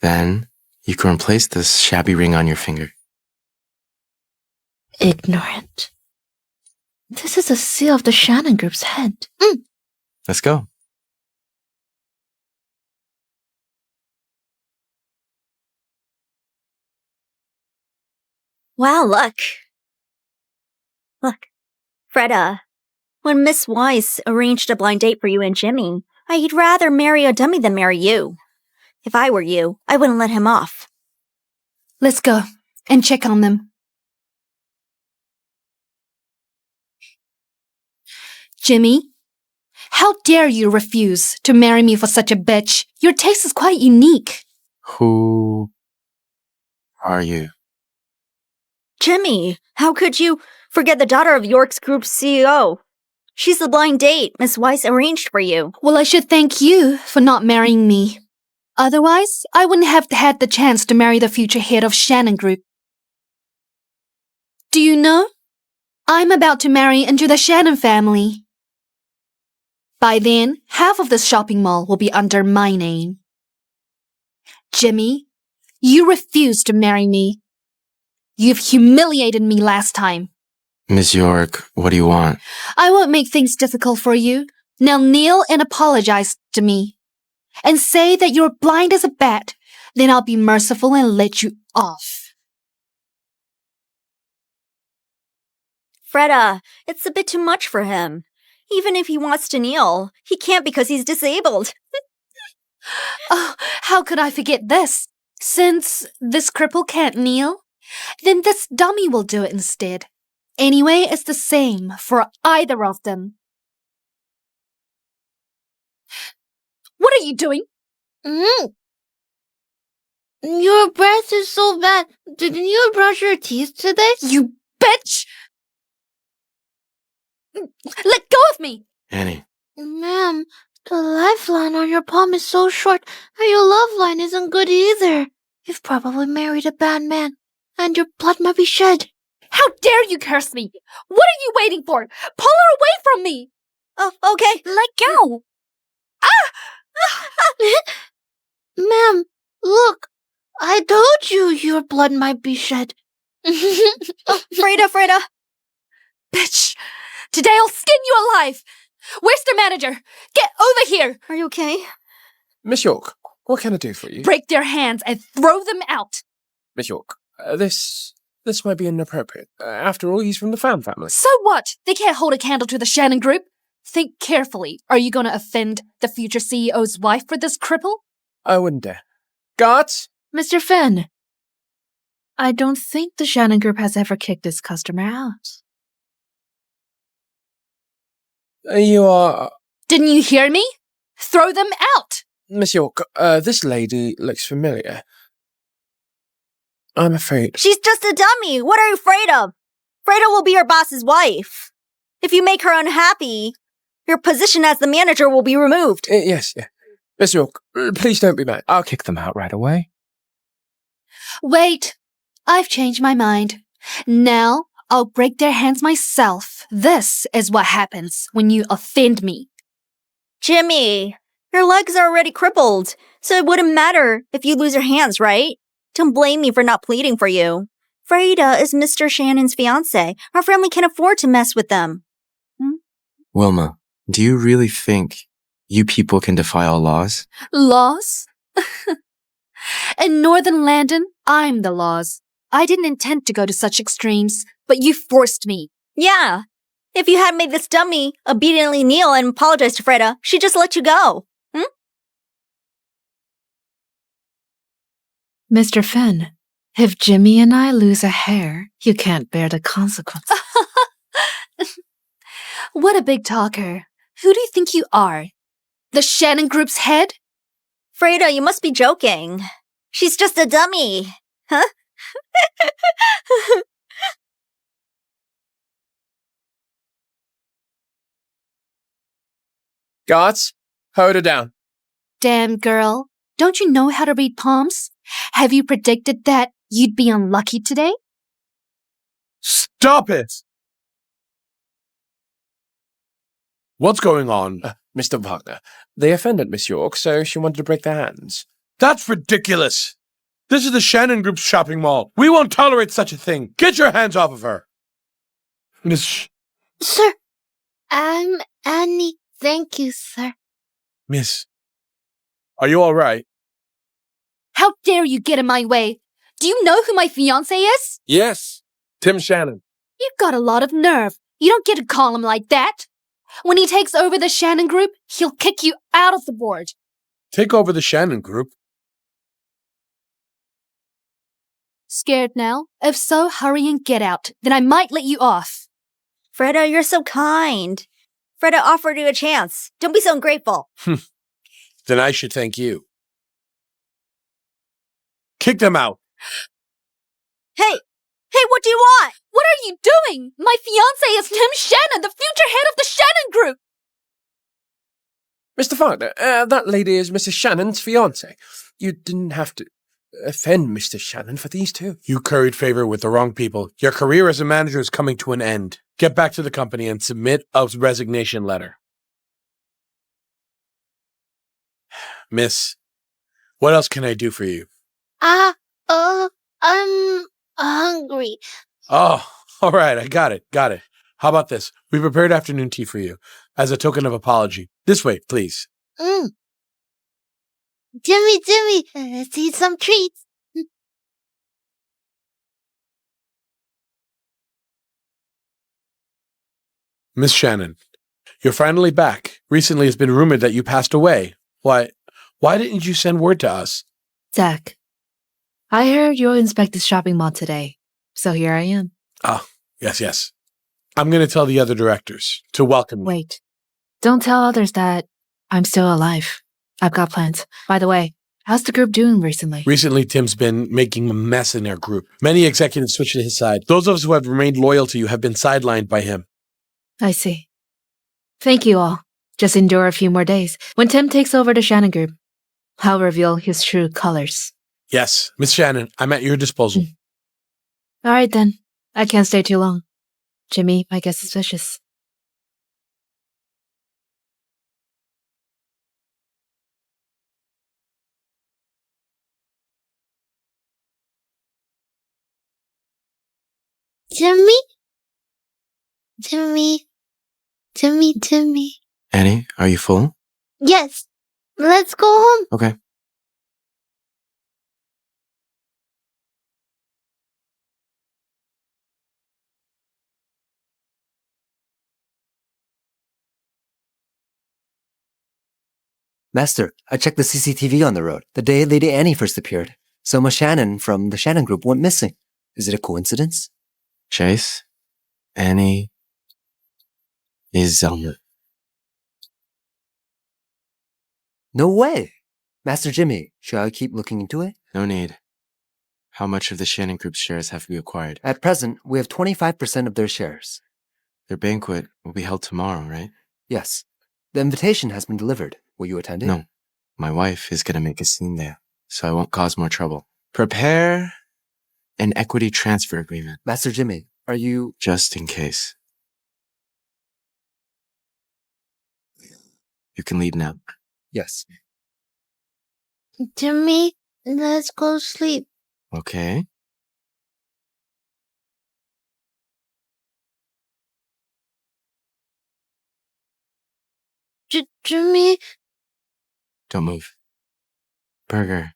Then, you can replace this shabby ring on your finger. Ignorant. This is a seal of the Shannon Group's head. Let's go. Wow, look. Look, Freda, when Miss Weiss arranged a blind date for you and Jimmy, I'd rather marry a dummy than marry you. If I were you, I wouldn't let him off. Let's go and check on them. Jimmy, how dare you refuse to marry me for such a bitch? Your taste is quite unique. Who are you? Jimmy, how could you forget the daughter of York's Group's CEO? She's the blind date Miss Weiss arranged for you. Well, I should thank you for not marrying me. Otherwise, I wouldn't have had the chance to marry the future head of Shannon Group. Do you know? I'm about to marry into the Shannon family. By then, half of this shopping mall will be under my name. Jimmy, you refused to marry me. You've humiliated me last time. Miss York, what do you want? I won't make things difficult for you. Now kneel and apologize to me. And say that you're blind as a bat. Then I'll be merciful and let you off. Freda, it's a bit too much for him. Even if he wants to kneel, he can't because he's disabled. Oh, how could I forget this? Since this cripple can't kneel, then this dummy will do it instead. Anyway, it's the same for either of them. What are you doing? Your breath is so bad. Didn't you brush your teeth today? You bitch! Let go of me! Annie, Ma'am, the lifeline on your palm is so short, and your love line isn't good either. You've probably married a bad man, and your blood might be shed. How dare you curse me? What are you waiting for? Pull her away from me! Oh, okay. Let go! Ma'am, look. I told you your blood might be shed. Freda. Bitch! Today I'll skin you alive! Where's the manager? Get over here! Are you okay? Miss York, what can I do for you? Break their hands and throw them out! Miss York, this might be inappropriate. After all, he's from the Pham family. So what? They can't hold a candle to the Shannon Group. Think carefully. Are you gonna offend the future CEO's wife for this cripple? I wouldn't dare. Guards? Mr. Finn, I don't think the Shannon Group has ever kicked this customer out. You are... Didn't you hear me? Throw them out! Miss York, this lady looks familiar. I'm afraid. She's just a dummy. What are you afraid of? Freda will be your boss's wife. If you make her unhappy, your position as the manager will be removed. Yes. Miss York, please don't be mad. I'll kick them out right away. Wait, I've changed my mind. Now I'll break their hands myself. This is what happens when you offend me. Jimmy, your legs are already crippled, so it wouldn't matter if you lose your hands, right? Don't blame me for not pleading for you. Freda is Mr. Shannon's fiancé. Our family can't afford to mess with them. Wilma, do you really think you people can defy all laws? Laws? In Northern London, I'm the laws. I didn't intend to go to such extremes, but you forced me. Yeah. If you had made this dummy obediently kneel and apologize to Freda, she'd just let you go. Mr. Finn, if Jimmy and I lose a hair, you can't bear the consequences. What a big talker. Who do you think you are? The Shannon Group's head? Freda, you must be joking. She's just a dummy. Huh? Guards, hold her down. Damn girl, don't you know how to read palms? Have you predicted that you'd be unlucky today? Stop it! What's going on? Mr. Wagner, they offended Miss York, so she wanted to break their hands. That's ridiculous! This is the Shannon Group's shopping mall. We won't tolerate such a thing. Get your hands off of her! Sir, I'm Annie. Thank you, sir. Miss, are you all right? How dare you get in my way? Do you know who my fiancé is? Yes, Tim Shannon. You've got a lot of nerve. You don't get to call him like that. When he takes over the Shannon Group, he'll kick you out of the board. Take over the Shannon Group? Scared now? If so, hurry and get out. Then I might let you off. Freda, you're so kind. Freda offered you a chance. Don't be so ungrateful. Then I should thank you. Kick them out. Hey, what do you want? What are you doing? My fiancé is Tim Shannon, the future head of the Shannon Group. Mr. Wagner, that lady is Mrs. Shannon's fiancé. You didn't have to offend Mr. Shannon for these two. You curried favor with the wrong people. Your career as a manager is coming to an end. Get back to the company and submit a resignation letter. Miss, what else can I do for you? I'm hungry. Oh, all right, I got it. How about this? We prepared afternoon tea for you as a token of apology. This way, please. Jimmy, let's eat some treats. Miss Shannon, you're finally back. Recently it's been rumored that you passed away. Why didn't you send word to us? Zach, I heard you'll inspect the shopping mall today, so here I am. Ah, yes. I'm going to tell the other directors to welcome you. Wait, don't tell others that I'm still alive. I've got plans. By the way, how's the group doing recently? Recently, Tim's been making a mess in their group. Many executives switched to his side. Those of us who have remained loyal to you have been sidelined by him. I see. Thank you all. Just endure a few more days. When Tim takes over the Shannon Group, I'll reveal his true colors. Yes, Miss Shannon, I'm at your disposal. All right then. I can't stay too long. Jimmy might get suspicious. Jimmy? Jimmy. Jimmy, Jimmy. Annie, are you full? Yes. Let's go home. Okay. Master, I checked the CCTV on the road the day Lady Annie first appeared. Zelma Shannon from the Shannon Group went missing. Is it a coincidence? Chase, Annie is Zelma. No way. Master Jimmy, shall I keep looking into it? No need. How much of the Shannon Group's shares have to be acquired? At present, we have 25% of their shares. Their banquet will be held tomorrow, right? Yes. The invitation has been delivered. Will you attend it? No. My wife is going to make a scene there, so I won't cause more trouble. Prepare an equity transfer agreement. Master Jimmy, are you... Just in case. You can leave now. Yes. Jimmy, let's go sleep. Okay. Jimmy? Don't move. Burger,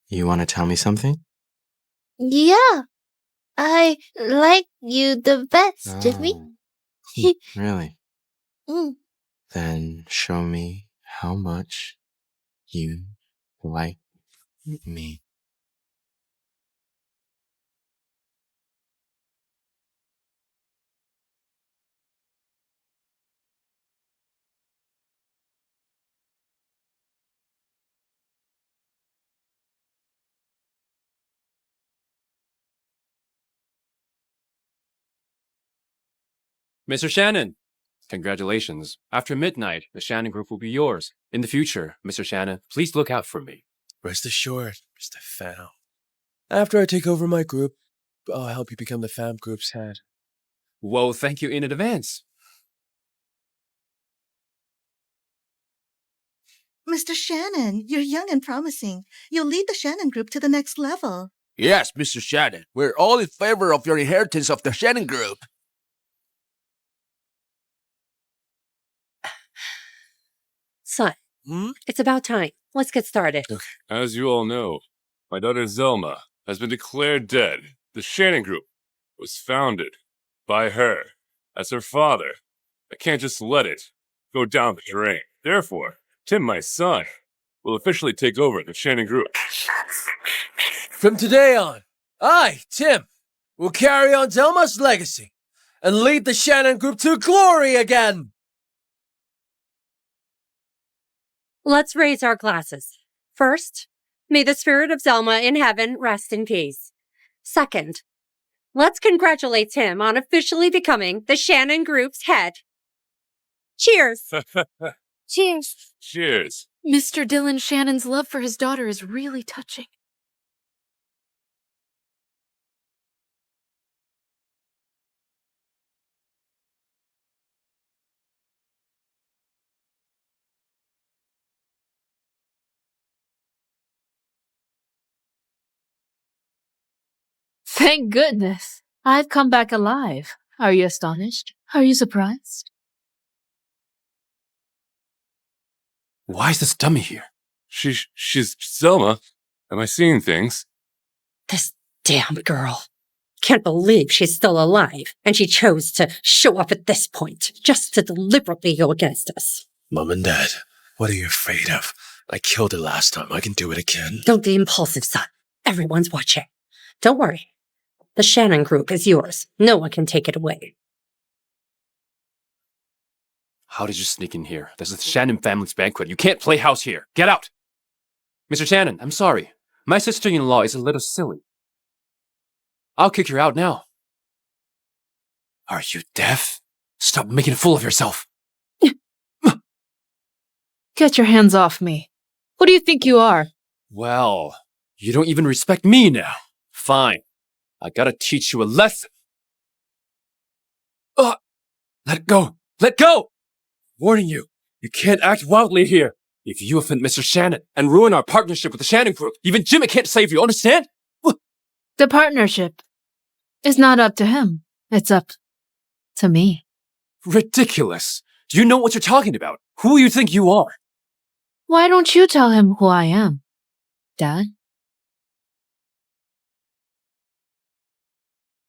you want to tell me something? Yeah. I like you the best, Jimmy. Really? Mm. Then show me how much you like me. Mr. Shannon, congratulations. After midnight, the Shannon Group will be yours. In the future, Mr. Shannon, please look out for me. Rest assured, Mr. Pham. After I take over my group, I'll help you become the Pham Group's head. Whoa, thank you in advance. Mr. Shannon, you're young and promising. You'll lead the Shannon Group to the next level. Yes, Mr. Shannon. We're all in favor of your inheritance of the Shannon Group. Son, it's about time. Let's get started. As you all know, my daughter Zelma has been declared dead. The Shannon Group was founded by her as her father. I can't just let it go down the drain. Therefore, Tim, my son, will officially take over the Shannon Group. From today on, I, Tim, will carry on Zelma's legacy and lead the Shannon Group to glory again. Let's raise our glasses. First, may the spirit of Zelma in heaven rest in peace. Second, let's congratulate Tim on officially becoming the Shannon Group's head. Cheers! Cheers. Cheers. Mr. Dylan Shannon's love for his daughter is really touching. Thank goodness. I've come back alive. Are you astonished? Are you surprised? Why is this dummy here? She's Zelma. Am I seeing things? This damn girl. Can't believe she's still alive, and she chose to show up at this point, just to deliberately go against us. Mom and Dad, what are you afraid of? I killed her last time. I can do it again. Don't be impulsive, son. Everyone's watching. Don't worry. The Shannon Group is yours. No one can take it away. How did you sneak in here? This is the Shannon family's banquet. You can't play house here. Get out! Mr. Shannon, I'm sorry. My sister-in-law is a little silly. I'll kick her out now. Are you deaf? Stop making a fool of yourself. Get your hands off me. Who do you think you are? Well, you don't even respect me now. Fine. I gotta teach you a lesson. Let go! Let go! Warning you, you can't act wildly here. If you offend Mr. Shannon and ruin our partnership with the Shannon Group, even Jimmy can't save you, understand? The partnership is not up to him. It's up to me. Ridiculous. Do you know what you're talking about? Who you think you are? Why don't you tell him who I am, Dad?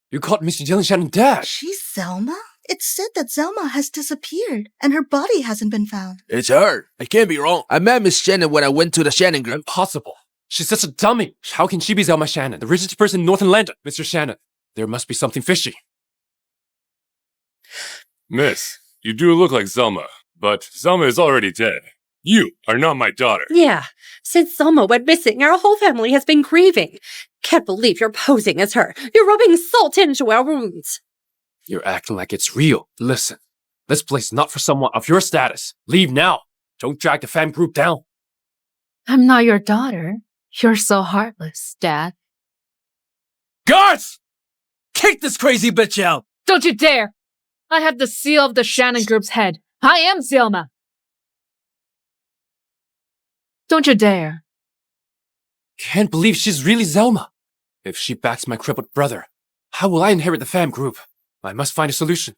You called Mr. Dylan Shannon Dad. She's Zelma? It's said that Zelma has disappeared and her body hasn't been found. It's her. I can't be wrong. I met Miss Shannon when I went to the Shannon Group. Impossible. She's such a dummy. How can she be Zelma Shannon, the richest person in Northern London? Mr. Shannon, there must be something fishy. Miss, you do look like Zelma, but Zelma is already dead. You are not my daughter. Yeah, since Zelma went missing, our whole family has been grieving. Can't believe you're posing as her. You're rubbing salt into our wounds. You're acting like it's real. Listen, this place is not for someone of your status. Leave now. Don't drag the Pham Group down. I'm not your daughter. You're so heartless, Dad. Guards! Kick this crazy bitch out! Don't you dare! I have the seal of the Shannon Group's head. I am Zelma. Don't you dare. Can't believe she's really Zelma. If she backs my crippled brother, how will I inherit the Pham Group? I must find a solution.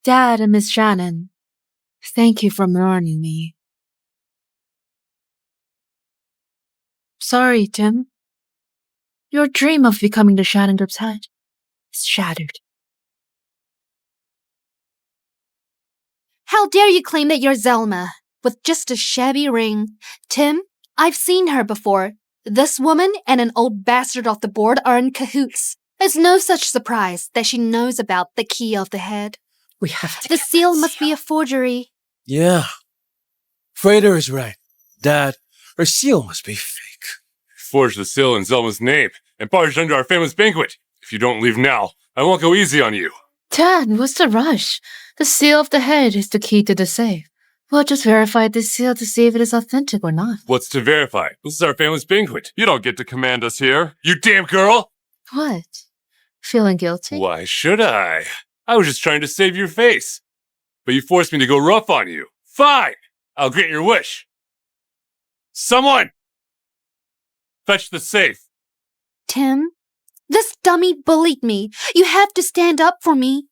Dad and Miss Shannon, thank you for warning me. Sorry, Tim. Your dream of becoming the Shannon Group's head is shattered. How dare you claim that you're Zelma with just a shabby ring? Tim, I've seen her before. This woman and an old bastard off the board are in cahoots. It's no such surprise that she knows about the key of the head. We have to. The seal must be a forgery. Yeah. Frater is right. Dad, her seal must be fake. Forged the seal in Zelma's name and barged under our family's banquet. If you don't leave now, I won't go easy on you. Dad, what's the rush? The seal of the head is the key to the safe. We'll just verify this seal to see if it is authentic or not. What's to verify? This is our family's banquet. You don't get to command us here. You damn girl! What? Feeling guilty? Why should I? I was just trying to save your face. But you forced me to go rough on you. Fine! I'll grant your wish. Someone! Fetch the safe. Tim, this dummy bullied me. You have to stand up for me.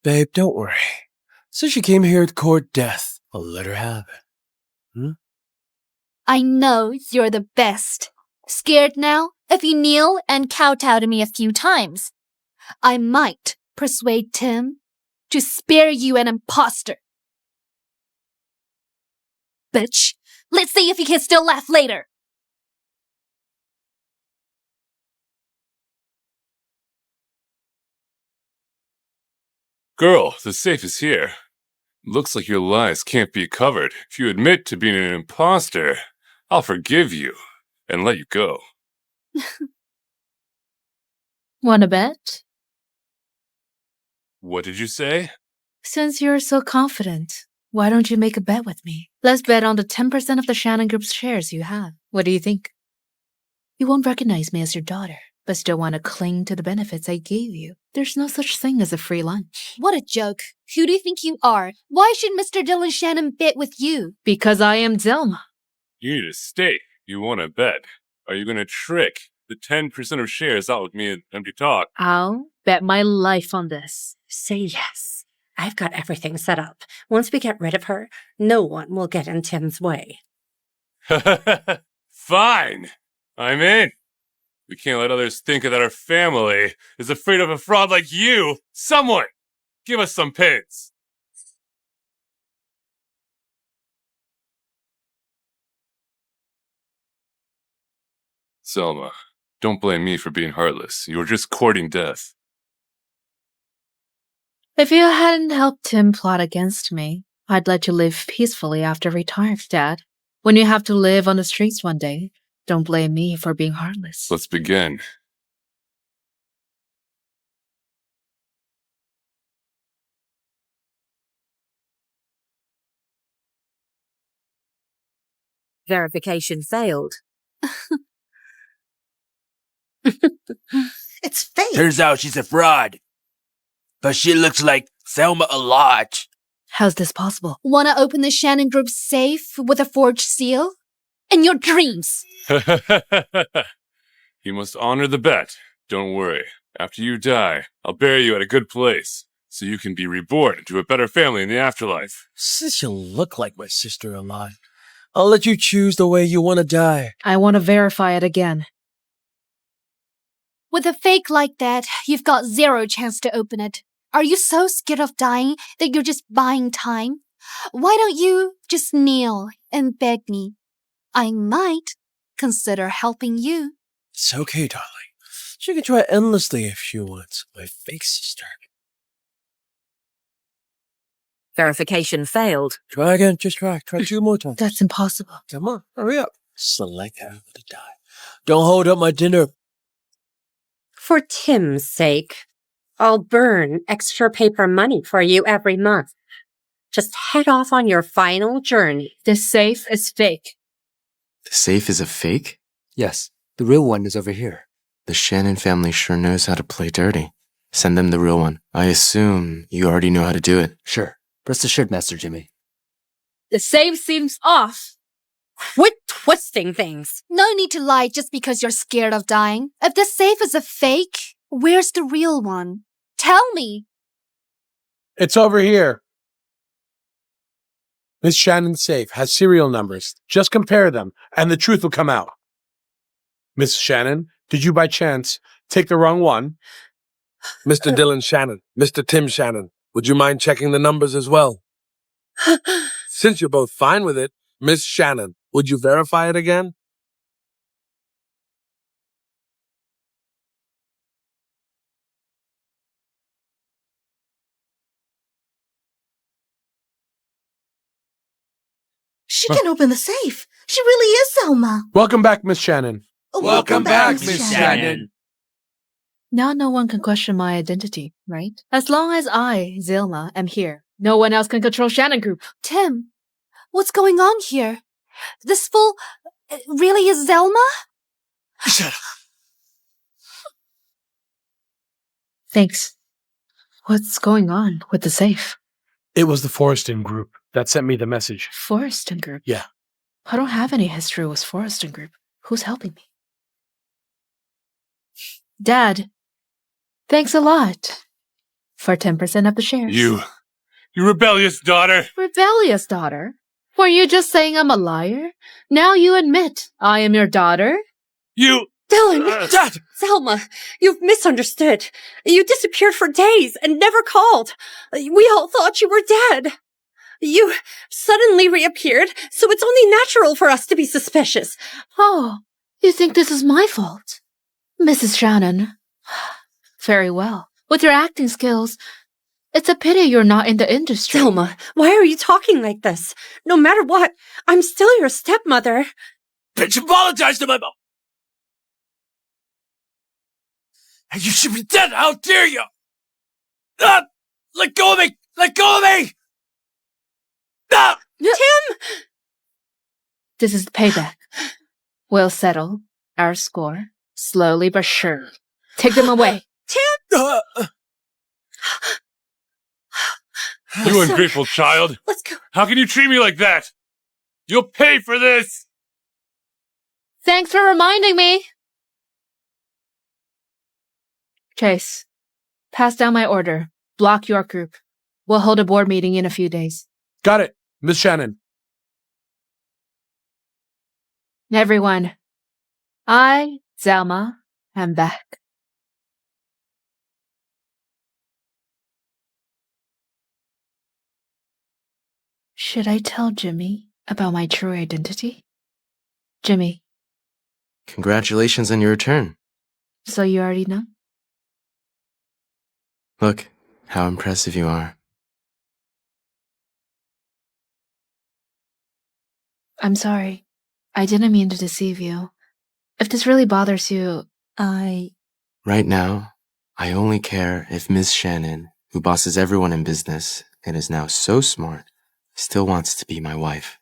Babe, don't worry. Since she came here to court death, I'll let her have it. I know you're the best. Scared now? If you kneel and kowtow to me a few times, I might persuade Tim to spare you an imposter. Bitch, let's see if you can still laugh later. Girl, the safe is here. Looks like your lies can't be covered. If you admit to being an imposter, I'll forgive you and let you go. Wanna bet? What did you say? Since you're so confident, why don't you make a bet with me? Let's bet on the 10% of the Shannon Group's shares you have. What do you think? You won't recognize me as your daughter, but still want to cling to the benefits I gave you. There's no such thing as a free lunch. What a joke. Who do you think you are? Why should Mr. Dylan Shannon bet with you? Because I am Zelma. You need a stake. You want to bet. Are you going to trick the 10% of shares out with me in empty talk? I'll bet my life on this. Say yes. I've got everything set up. Once we get rid of her, no one will get in Tim's way. Fine. I'm in. We can't let others think that our family is afraid of a fraud like you. Someone, give us some pins. Zelma, don't blame me for being heartless. You were just courting death. If you hadn't helped Tim plot against me, I'd let you live peacefully after retired, Dad. When you have to live on the streets one day, don't blame me for being heartless. Let's begin. Verification failed. It's fake. Turns out she's a fraud. But she looks like Zelma a lot. How's this possible? Wanna open the Shannon Group safe with a forged seal? In your dreams! You must honor the bet. Don't worry. After you die, I'll bury you at a good place, so you can be reborn into a better family in the afterlife. Since you look like my sister a lot, I'll let you choose the way you want to die. I want to verify it again. With a fake like that, you've got zero chance to open it. Are you so scared of dying that you're just buying time? Why don't you just kneel and beg me? I might consider helping you. It's okay, darling. She can try endlessly if she wants. My fake sister. Verification failed. Try again. Just try. Try 2 more times. That's impossible. Come on. Hurry up. Select how to die. Don't hold up my dinner. For Tim's sake, I'll burn extra paper money for you every month. Just head off on your final journey. The safe is fake. The safe is a fake? Yes, the real one is over here. The Shannon family sure knows how to play dirty. Send them the real one. I assume you already know how to do it. Sure. Rest assured, Master Jimmy. The safe seems off. Quit twisting things. No need to lie just because you're scared of dying. If the safe is a fake, where's the real one? Tell me. It's over here. Miss Shannon's safe has serial numbers. Just compare them, and the truth will come out. Miss Shannon, did you by chance take the wrong one? Mr. Dylan Shannon, Mr. Tim Shannon, would you mind checking the numbers as well? Since you're both fine with it, Miss Shannon, would you verify it again? She can open the safe. She really is Zelma. Welcome back, Miss Shannon. Welcome back, Miss Shannon. Now no one can question my identity, right? As long as I, Zelma, am here, no one else can control Shannon Group. Tim, what's going on here? This fool really is Zelma? Shut up. Thanks. What's going on with the safe? It was the Forreston Group that sent me the message. Forreston Group? Yeah. I don't have any history with Forreston Group. Who's helping me? Dad, thanks a lot for 10% of the shares. You rebellious daughter. Rebellious daughter? Were you just saying I'm a liar? Now you admit I am your daughter? You... Dylan! Dad! Zelma, you've misunderstood. You disappeared for days and never called. We all thought you were dead. You suddenly reappeared, so it's only natural for us to be suspicious. Oh, you think this is my fault? Mrs. Shannon. Very well. With your acting skills, it's a pity you're not in the industry. Zelma, why are you talking like this? No matter what, I'm still your stepmother. Bitch, apologize to my mom. And you should be dead. How dare you? Ah! Let go of me! Let go of me! Ah! Tim! This is the payback. We'll settle our score slowly but sure. Take them away. Tim! You ungrateful child. Let's go. How can you treat me like that? You'll pay for this. Thanks for reminding me. Chase, pass down my order. Block your group. We'll hold a board meeting in a few days. Got it, Miss Shannon. Everyone, I, Zelma, am back. Should I tell Jimmy about my true identity? Jimmy. Congratulations on your return. So you already know? Look how impressive you are. I'm sorry. I didn't mean to deceive you. If this really bothers you, Right now, I only care if Ms. Shannon, who bosses everyone in business and is now so smart, still wants to be my wife.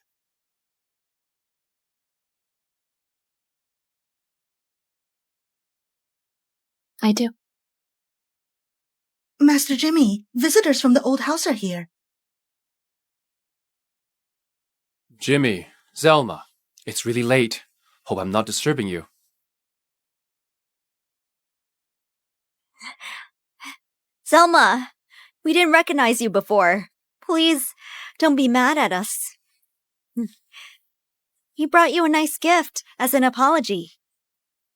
I do. Master Jimmy, visitors from the old house are here. Jimmy, Zelma, it's really late. Hope I'm not disturbing you. Zelma, we didn't recognize you before. Please, don't be mad at us. He brought you a nice gift as an apology.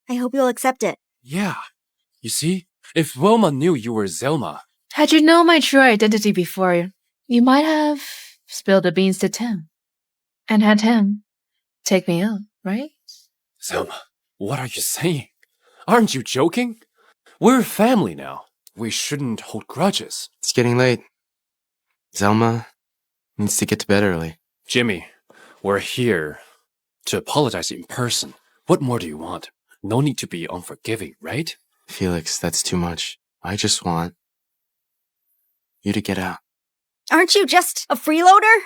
I hope you'll accept it. Yeah. You see, if Wilma knew you were Zelma... Had you known my true identity before, you might have spilled the beans to Tim. And had him take me out, right? Zelma, what are you saying? Aren't you joking? We're family now. We shouldn't hold grudges. It's getting late. Zelma needs to get to bed early. Jimmy, we're here to apologize in person. What more do you want? No need to be unforgiving, right? Felix, that's too much. I just want you to get out. Aren't you just a freeloader?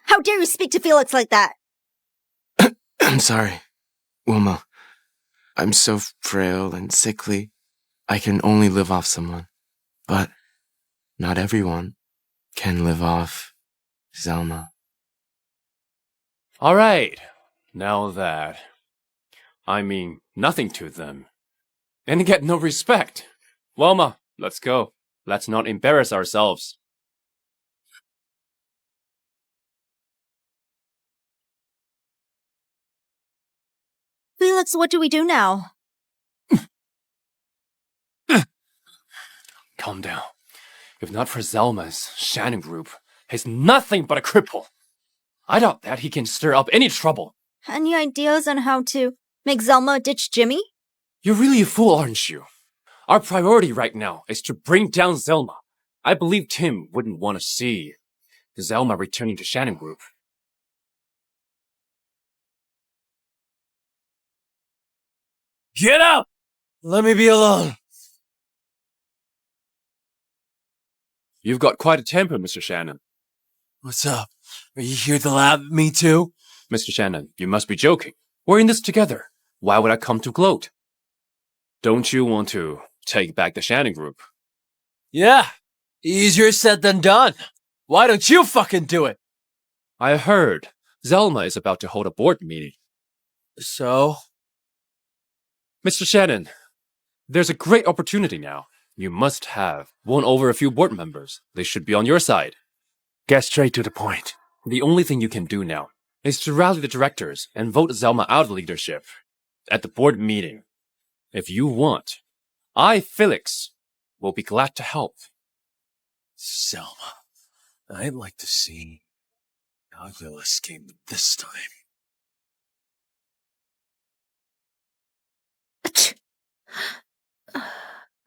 How dare you speak to Felix like that? I'm sorry, Wilma. I'm so frail and sickly. I can only live off someone. But not everyone can live off Zelma. All right. Now that I mean nothing to them and get no respect. Wilma, let's go. Let's not embarrass ourselves. Felix, what do we do now? Calm down. If not for Zelma's Shannon Group, he's nothing but a cripple. I doubt that he can stir up any trouble. Any ideas on how to make Zelma ditch Jimmy? You're really a fool, aren't you? Our priority right now is to bring down Zelma. I believe Tim wouldn't want to see Zelma returning to Shannon Group. Get out! Let me be alone. You've got quite a temper, Mr. Shannon. What's up? Are you here to laugh at me too? Mr. Shannon, you must be joking. We're in this together. Why would I come to gloat? Don't you want to take back the Shannon Group? Yeah, easier said than done. Why don't you fucking do it? I heard Zelma is about to hold a board meeting. So? Mr. Shannon, there's a great opportunity now. You must have won over a few board members. They should be on your side. Get straight to the point. The only thing you can do now is to rally the directors and vote Zelma out of leadership at the board meeting. If you want, I, Felix, will be glad to help. Zelma, I'd like to see how you'll escape this time.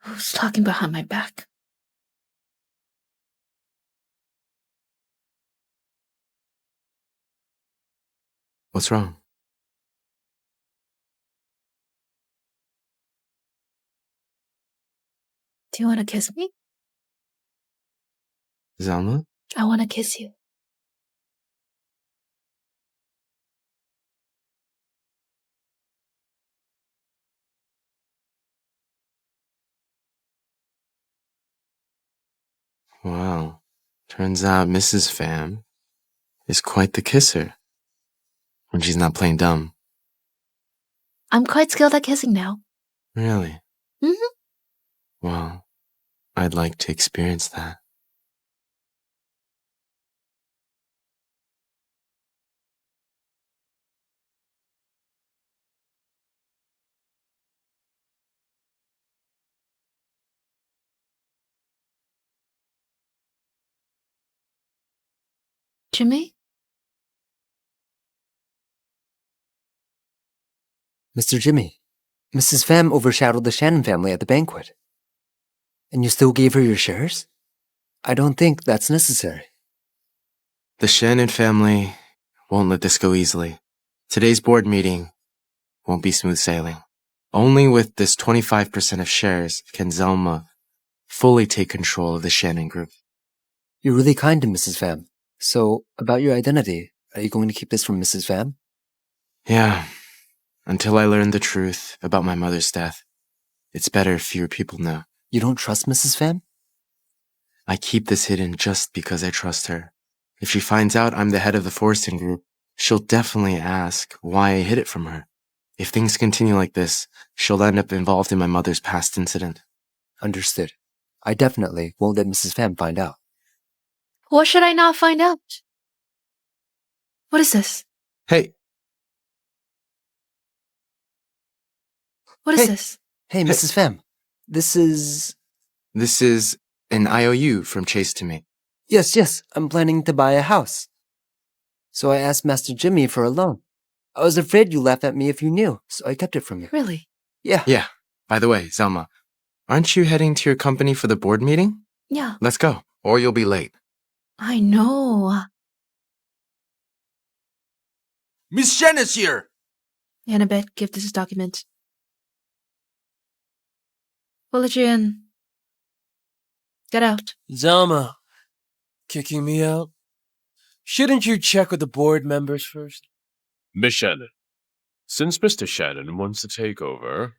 Who's talking behind my back? What's wrong? Do you want to kiss me? Zelma? I want to kiss you. Wow. Turns out Mrs. Pham is quite the kisser. When she's not playing dumb. I'm quite skilled at kissing now. Really? Mm-hmm. Well, I'd like to experience that. Jimmy? Mr. Jimmy, Mrs. Pham overshadowed the Shannon family at the banquet. And you still gave her your shares? I don't think that's necessary. The Shannon family won't let this go easily. Today's board meeting won't be smooth sailing. Only with this 25% of shares can Zelma fully take control of the Shannon Group. You're really kind to Mrs. Pham. So, about your identity, are you going to keep this from Mrs. Pham? Yeah, until I learn the truth about my mother's death. It's better if fewer people know. You don't trust Mrs. Pham? I keep this hidden just because I trust her. If she finds out I'm the head of the Forreston Group, she'll definitely ask why I hid it from her. If things continue like this, she'll end up involved in my mother's past incident. Understood. I definitely won't let Mrs. Pham find out. What should I not find out? What is this? Hey. What is this? Hey, Mrs. Pham. This is an IOU from Chase to me. Yes. I'm planning to buy a house. So I asked Master Jimmy for a loan. I was afraid you'd laugh at me if you knew, so I kept it from you. Really? Yeah. Yeah. By the way, Zelma, aren't you heading to your company for the board meeting? Yeah. Let's go, or you'll be late. I know. Miss Shannon's here! Annabeth, give this document. We'll let you in. Get out. Zelma, kicking me out? Shouldn't you check with the board members first? Miss Shannon, since Mr. Shannon wants to take over,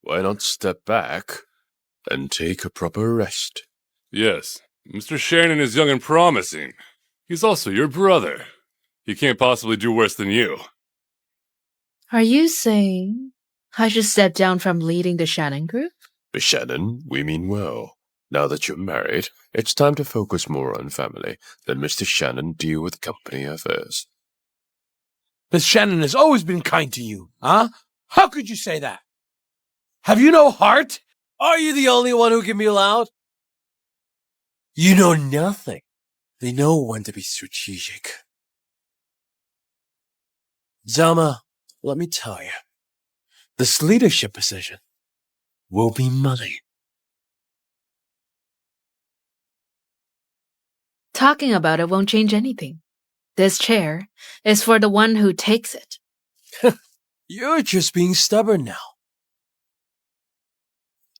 why not step back and take a proper rest? Yes, Mr. Shannon is young and promising. He's also your brother. He can't possibly do worse than you. Are you saying I should step down from leading the Shannon Group? Miss Shannon, we mean well. Now that you're married, it's time to focus more on family. Let Mr. Shannon deal with company affairs. Miss Shannon has always been kind to you, huh? How could you say that? Have you no heart? Are you the only one who can be loud? You know nothing. They know when to be strategic. Zelma, let me tell you, this leadership position will be money. Talking about it won't change anything. This chair is for the one who takes it. You're just being stubborn now.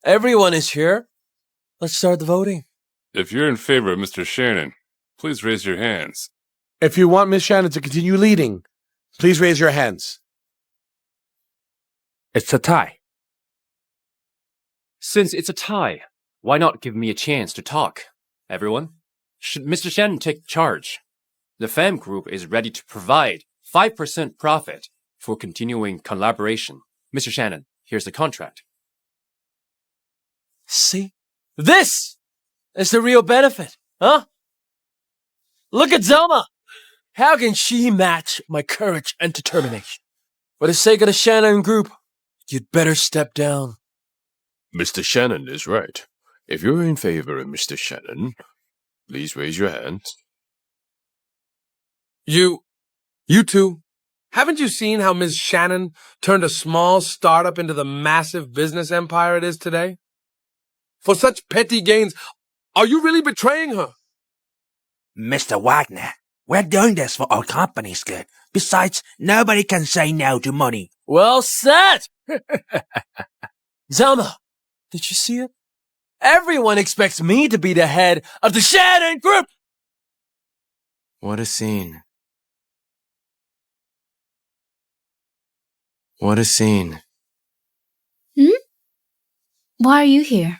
Everyone is here. Let's start the voting. If you're in favor of Mr. Shannon, please raise your hands. If you want Miss Shannon to continue leading, please raise your hands. It's a tie. Since it's a tie, why not give me a chance to talk, everyone? Should Mr. Shannon take charge? The Pham Group is ready to provide 5% profit for continuing collaboration. Mr. Shannon, here's the contract. See? This is the real benefit, huh? Look at Zelma! How can she match my courage and determination? For the sake of the Shannon Group, you'd better step down. Mr. Shannon is right. If you're in favor of Mr. Shannon, please raise your hand. You two, haven't you seen how Ms. Shannon turned a small startup into the massive business empire it is today? For such petty gains, are you really betraying her? Mr. Wagner, we're doing this for our company's good. Besides, nobody can say no to money. Well said! Zelma, did you see it? Everyone expects me to be the head of the Shannon Group! What a scene. What a scene. Why are you here?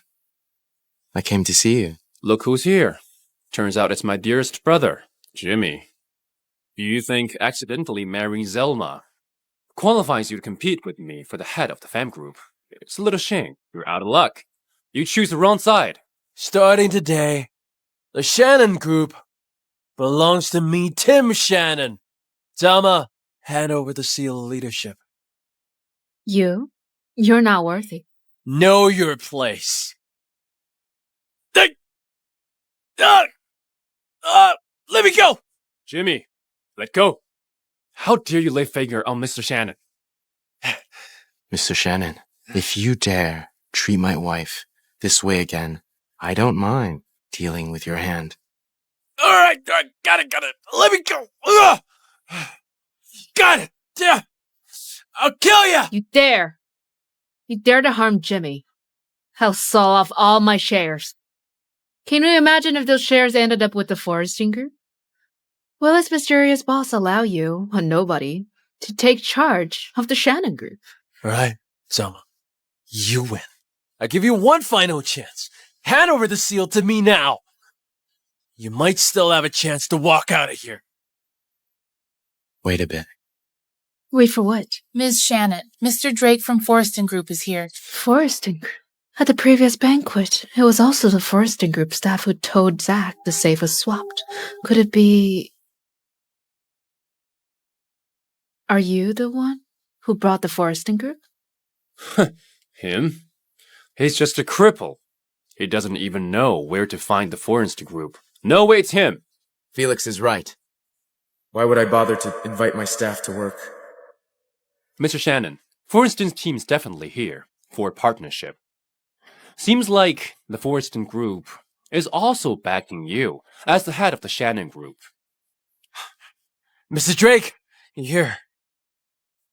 I came to see you. Look who's here. Turns out it's my dearest brother, Jimmy. You think accidentally marrying Zelma qualifies you to compete with me for the head of the Pham Group? It's a little shame. You're out of luck. You choose the wrong side. Starting today, the Shannon Group belongs to me, Tim Shannon. Zelma, hand over the seal of leadership. You're not worthy. Know your place. Let me go! Jimmy, let go. How dare you lay finger on Mr. Shannon? Mr. Shannon, if you dare treat my wife this way again, I don't mind dealing with your hand. All right, got it. Let me go. Ugh. Got it. Yeah. I'll kill you. You dare. You dare to harm Jimmy. I'll sell off all my shares. Can you imagine if those shares ended up with the Forresting Group? Will his mysterious boss allow you, a nobody, to take charge of the Shannon Group? All right, Zelma. You win. I give you one final chance. Hand over the seal to me now. You might still have a chance to walk out of here. Wait a bit. Wait for what? Ms. Shannon, Mr. Drake from Forresting Group is here. Forresting Group? At the previous banquet, it was also the Forresting Group staff who told Zach the safe was swapped. Could it be... Are you the one who brought the Forresting Group? Him? He's just a cripple. He doesn't even know where to find the Forresting Group. No way, it's him! Felix is right. Why would I bother to invite my staff to work? Mr. Shannon, Forresting's team's definitely here for a partnership. Seems like the Forresting Group is also backing you as the head of the Shannon Group. Mr. Drake, you here?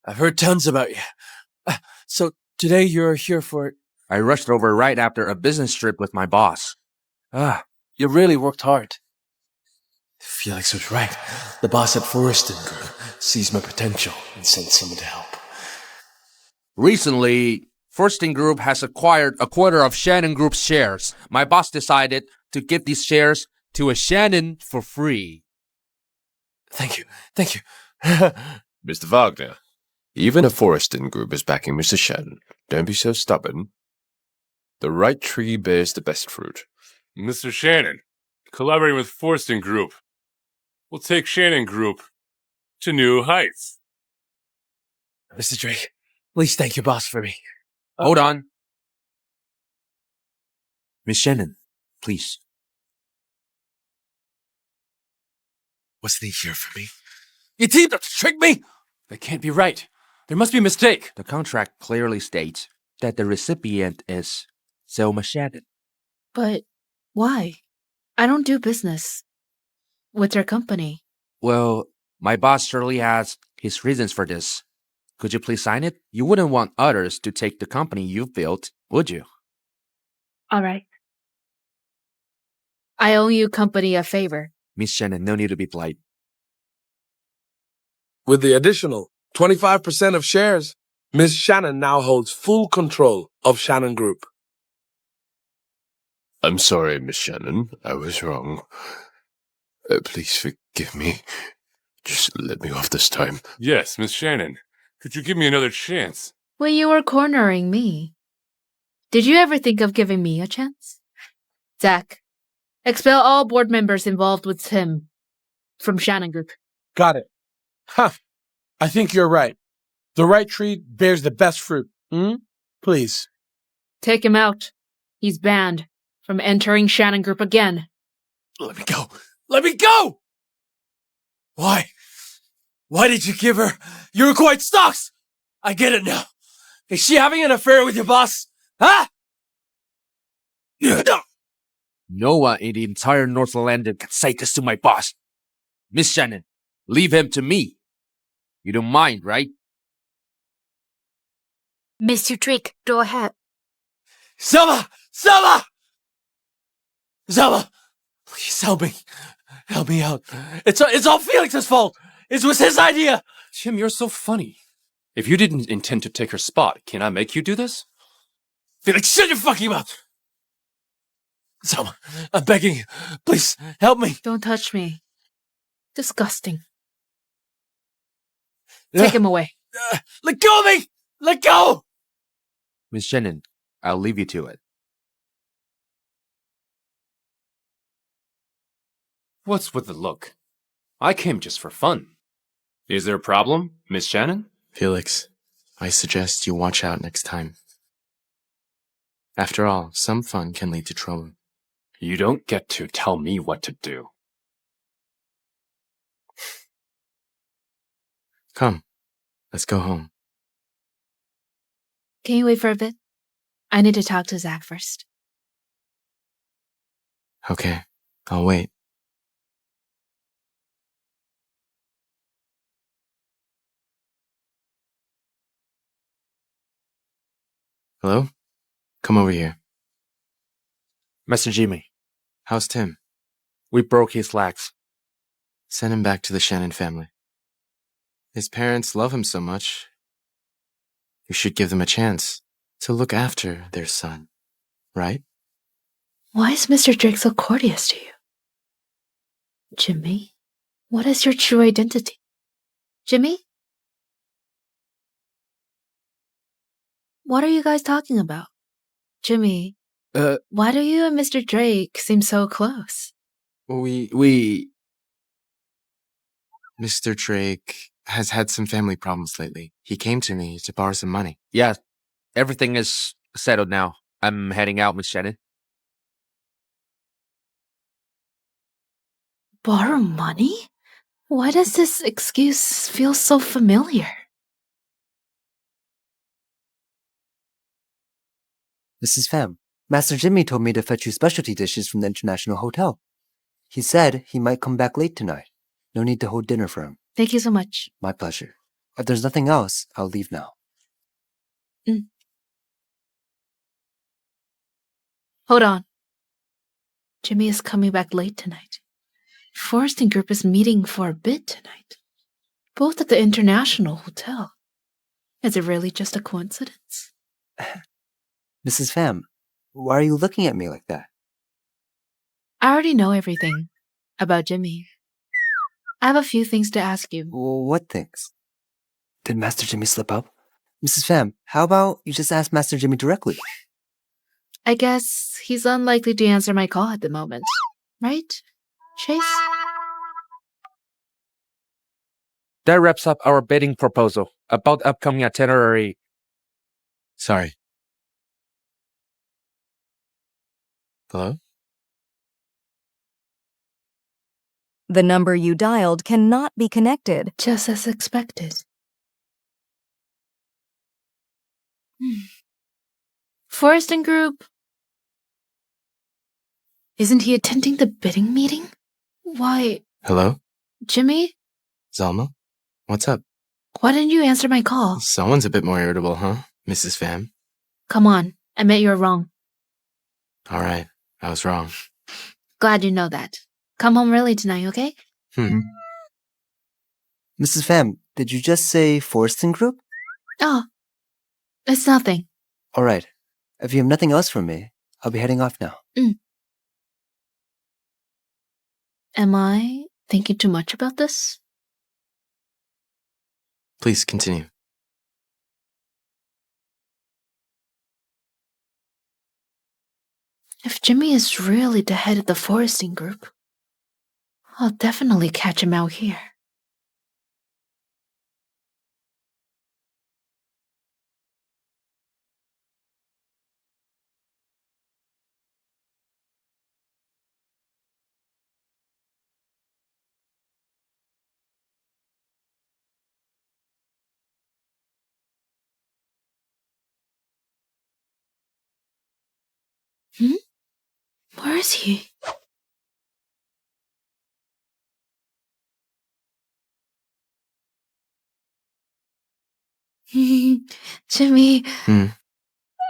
I've heard tons about you. So today you're here for... I rushed over right after a business trip with my boss. You really worked hard. Felix was right. The boss at Forresting Group sees my potential and sent someone to help. Recently, Forresting Group has acquired a quarter of Shannon Group's shares. My boss decided to give these shares to a Shannon for free. Thank you. Mr. Wagner, even a Forresting Group is backing Mr. Shannon. Don't be so stubborn. The right tree bears the best fruit. Mr. Shannon, collaborating with Forresting Group will take Shannon Group to new heights. Mr. Drake, please thank your boss for me. Hold on. Miss Shannon, please. What's the here for me? You teamed up to trick me? That can't be right. There must be a mistake. The contract clearly states that the recipient is Zelma Shannon. But why? I don't do business with their company. Well, my boss surely has his reasons for this. Could you please sign it? You wouldn't want others to take the company you've built, would you? All right. I owe you company a favor. Miss Shannon, no need to be polite. With the additional 25% of shares, Ms. Shannon now holds full control of Shannon Group. I'm sorry, Miss Shannon. I was wrong. Please forgive me. Just let me off this time. Yes, Miss Shannon. Could you give me another chance? When you were cornering me, did you ever think of giving me a chance? Zach, expel all board members involved with him from Shannon Group. Got it. I think you're right. The right tree bears the best fruit. Please. Take him out. He's banned from entering Shannon Group again. Let me go. Let me go! Why? Why did you give her your required stocks? I get it now. Is she having an affair with your boss? Huh? No one in the entire North London can say this to my boss. Miss Shannon, leave him to me. You don't mind, right? Mr. Drake, go ahead. Zelma! Zelma! Zelma! Please help me. Help me out. It's all Felix's fault. It was his idea. Jim, you're so funny. If you didn't intend to take her spot, can I make you do this? Felix, shut your fucking mouth! Zelma, I'm begging you. Please, help me. Don't touch me. Disgusting. Take him away. Let go of me! Let go! Miss Shannon, I'll leave you to it. What's with the look? I came just for fun. Is there a problem, Miss Shannon? Felix, I suggest you watch out next time. After all, some fun can lead to trouble. You don't get to tell me what to do. Come, let's go home. Can you wait for a bit? I need to talk to Zach first. Okay, I'll wait. Hello? Come over here. Master Jimmy, How's Tim? we broke his legs. Send him back to the Shannon family. His parents love him so much. You should give them a chance to look after their son, right? Why is Mr. Drake so courteous to you? Jimmy, what is your true identity? Jimmy? What are you guys talking about? Jimmy, why do you and Mr. Drake seem so close? Mr. Drake has had some family problems lately. He came to me to borrow some money. Yeah, everything is settled now. I'm heading out, Miss Shannon. Borrow money? Why does this excuse feel so familiar? Mrs. Pham, Master Jimmy told me to fetch you specialty dishes from the International Hotel. He said he might come back late tonight. No need to hold dinner for him. Thank you so much. My pleasure. If there's nothing else, I'll leave now. Hold on. Jimmy is coming back late tonight. Forrest and Group is meeting for a bid tonight. Both at the International Hotel. Is it really just a coincidence? Mrs. Pham, why are you looking at me like that? I already know everything about Jimmy. I have a few things to ask you. What things? Did Master Jimmy slip up? Mrs. Pham, how about you just ask Master Jimmy directly? I guess he's unlikely to answer my call at the moment. Right, Chase? That wraps up our bidding proposal about upcoming itinerary. Sorry. Hello? The number you dialed cannot be connected. Just as expected. Forrest and Group. Isn't he attending the bidding meeting? Why, Hello? Jimmy? Zelma? What's up? Why didn't you answer my call? Someone's a bit more irritable, huh, Mrs. Pham? Come on, admit you're wrong. All right, I was wrong. Glad you know that. Come home early tonight, okay? Mrs. Pham, did you just say Forrest and Group? Oh, it's nothing. All right. If you have nothing else from me, I'll be heading off now. Am I thinking too much about this? Please continue. If Jimmy is really the head of the foresting group, I'll definitely catch him out here. Where is he? Jimmy,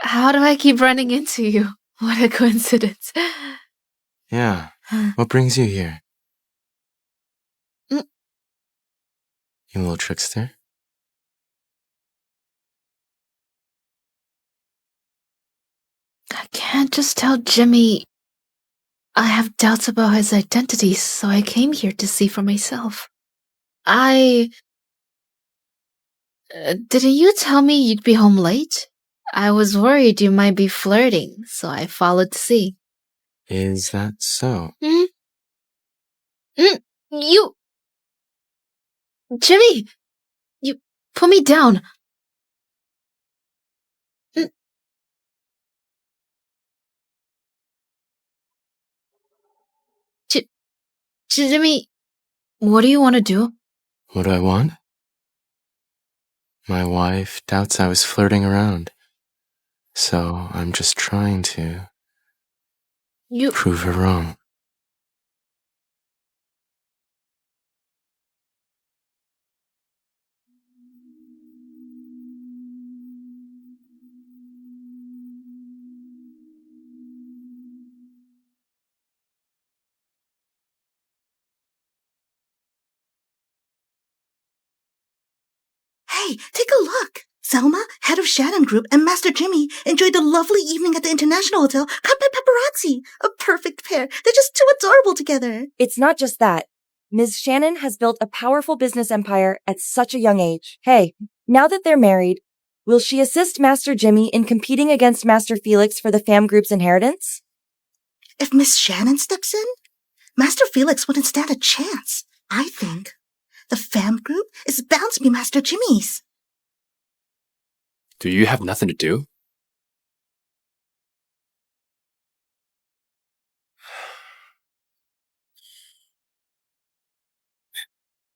how do I keep running into you? What a coincidence. Yeah. What brings you here? You little trickster? I can't just tell Jimmy I have doubts about his identity, so I came here to see for myself. Didn't you tell me you'd be home late? I was worried you might be flirting, so I followed to see. Is that so? You... Jimmy! You put me down. Jimmy, what do you want to do? What do I want? My wife doubts I was flirting around. So I'm just trying to prove her wrong. Hey, take a look. Zelma, head of Shannon Group, and Master Jimmy enjoyed a lovely evening at the International Hotel, cut by paparazzi. A perfect pair. They're just too adorable together. It's not just that. Ms. Shannon has built a powerful business empire at such a young age. Hey, now that they're married, will she assist Master Jimmy in competing against Master Felix for the Pham Group's inheritance? If Miss Shannon steps in, Master Felix wouldn't stand a chance. I think the Pham Group is bound to be Master Jimmy's. Do you have nothing to do?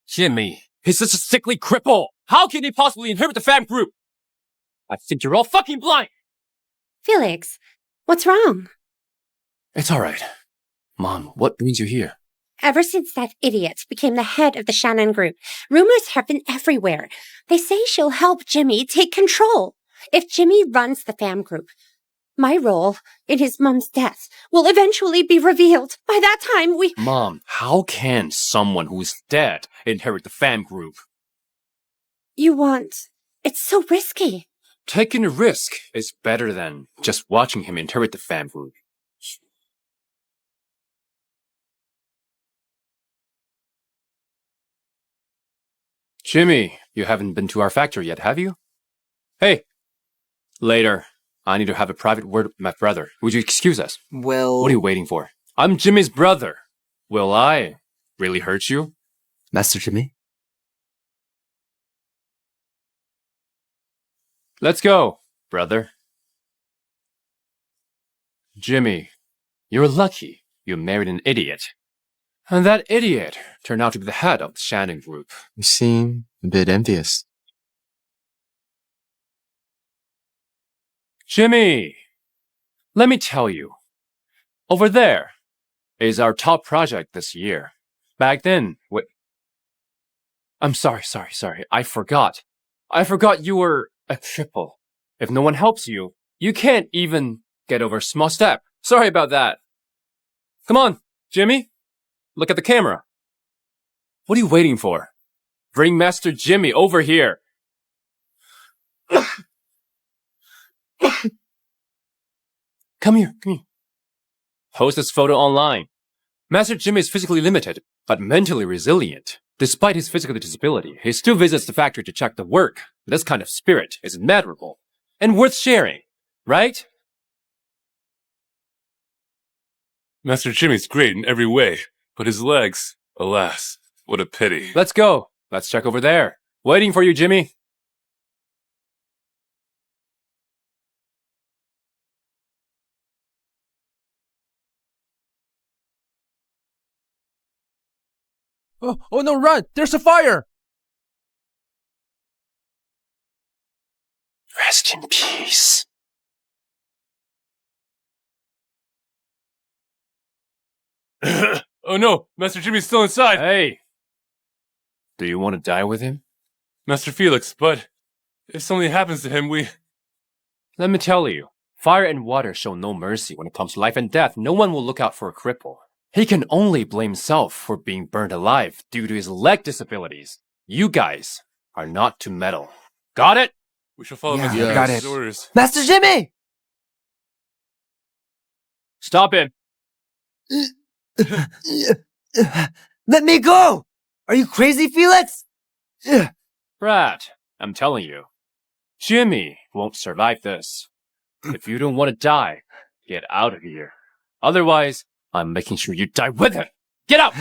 Jimmy, he's such a sickly cripple. How can he possibly inherit the Pham Group? I think you're all fucking blind. Felix, what's wrong? It's all right. Mom, what brings you here? Ever since that idiot became the head of the Shannon Group, rumors have been everywhere. They say she'll help Jimmy take control. If Jimmy runs the Pham Group, my role in his mom's death will eventually be revealed. By that time, Mom, how can someone who's dead inherit the Pham Group? It's so risky. Taking a risk is better than just watching him inherit the Pham Group. Jimmy, you haven't been to our factory yet, have you? Hey! Later. I need to have a private word with my brother. Would you excuse us? Well... What are you waiting for? I'm Jimmy's brother. Will I really hurt you? Master Jimmy? Let's go, brother. Jimmy, you're lucky you married an idiot. And that idiot turned out to be the head of the Shannon Group. You seem a bit envious. Jimmy, let me tell you. Over there is our top project this year. Back then, I'm sorry. I forgot. I forgot you were a cripple. If no one helps you, you can't even get over a small step. Sorry about that. Come on, Jimmy. Look at the camera. What are you waiting for? Bring Master Jimmy over here. Come here. Post this photo online. Master Jimmy is physically limited, but mentally resilient. Despite his physical disability, he still visits the factory to check the work. This kind of spirit is admirable and worth sharing, right? Master Jimmy's great in every way, but his legs, alas, what a pity. Let's go. Let's check over there. Waiting for you, Jimmy. Oh no, run! There's a fire! Rest in peace. Oh no, Master Jimmy's still inside. Hey, do you want to die with him? Master Felix, but if something happens to him, Let me tell you, fire and water show no mercy when it comes to life and death. No one will look out for a cripple. He can only blame himself for being burned alive due to his leg disabilities. You guys are not to meddle. Got it? We shall follow Yeah, Master got Jimmy's it. orders. Master Jimmy! Stop him. Let me go! Are you crazy, Felix? Brat, I'm telling you, Jimmy won't survive this. If you don't want to die, get out of here. Otherwise, I'm making sure you die with him. Get out!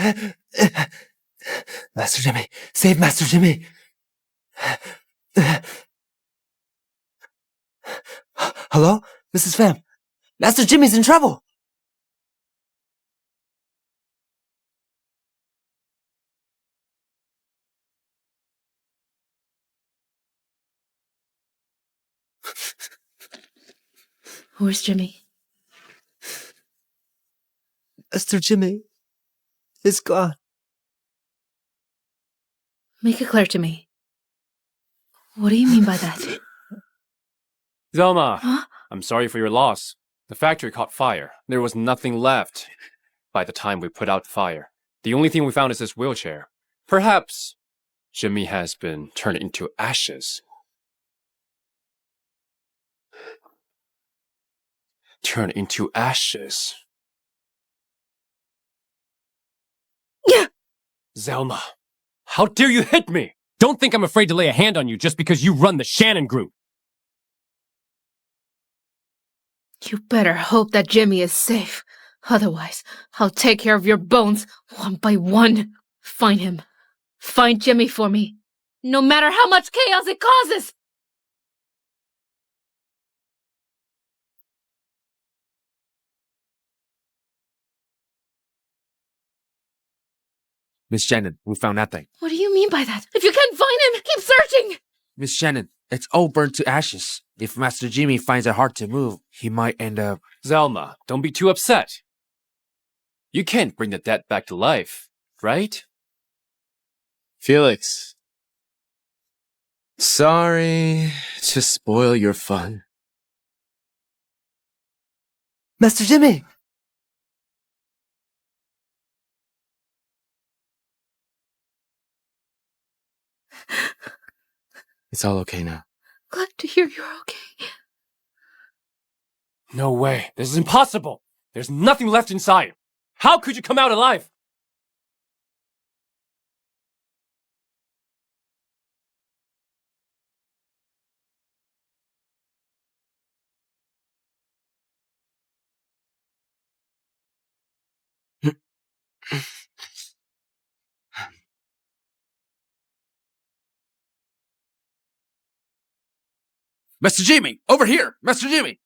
Master Jimmy, save Master Jimmy! Hello? Mrs. Pham? Master Jimmy's in trouble! Where's Jimmy? Master Jimmy is gone. Make it clear to me. What do you mean by that? Zelma, Huh? I'm sorry for your loss. The factory caught fire. There was nothing left by the time we put out the fire. The only thing we found is this wheelchair. Perhaps Jimmy has been turned into ashes. Turned into ashes. Zelma, how dare you hit me? Don't think I'm afraid to lay a hand on you just because you run the Shannon Group. You better hope that Jimmy is safe. Otherwise, I'll take care of your bones one by one. Find him. Find Jimmy for me. No matter how much chaos it causes! Miss Shannon, we found nothing. What do you mean by that? If you can't find him, keep searching! Miss Shannon, it's all burned to ashes. If Master Jimmy finds it hard to move, he might end up... Zelma, don't be too upset. You can't bring the dead back to life, right? Felix. Sorry to spoil your fun. Master Jimmy! It's all okay now. Glad to hear you're okay. No way. This is impossible. There's nothing left inside. How could you come out alive? Mr. Jimmy, over here! Mr. Jimmy!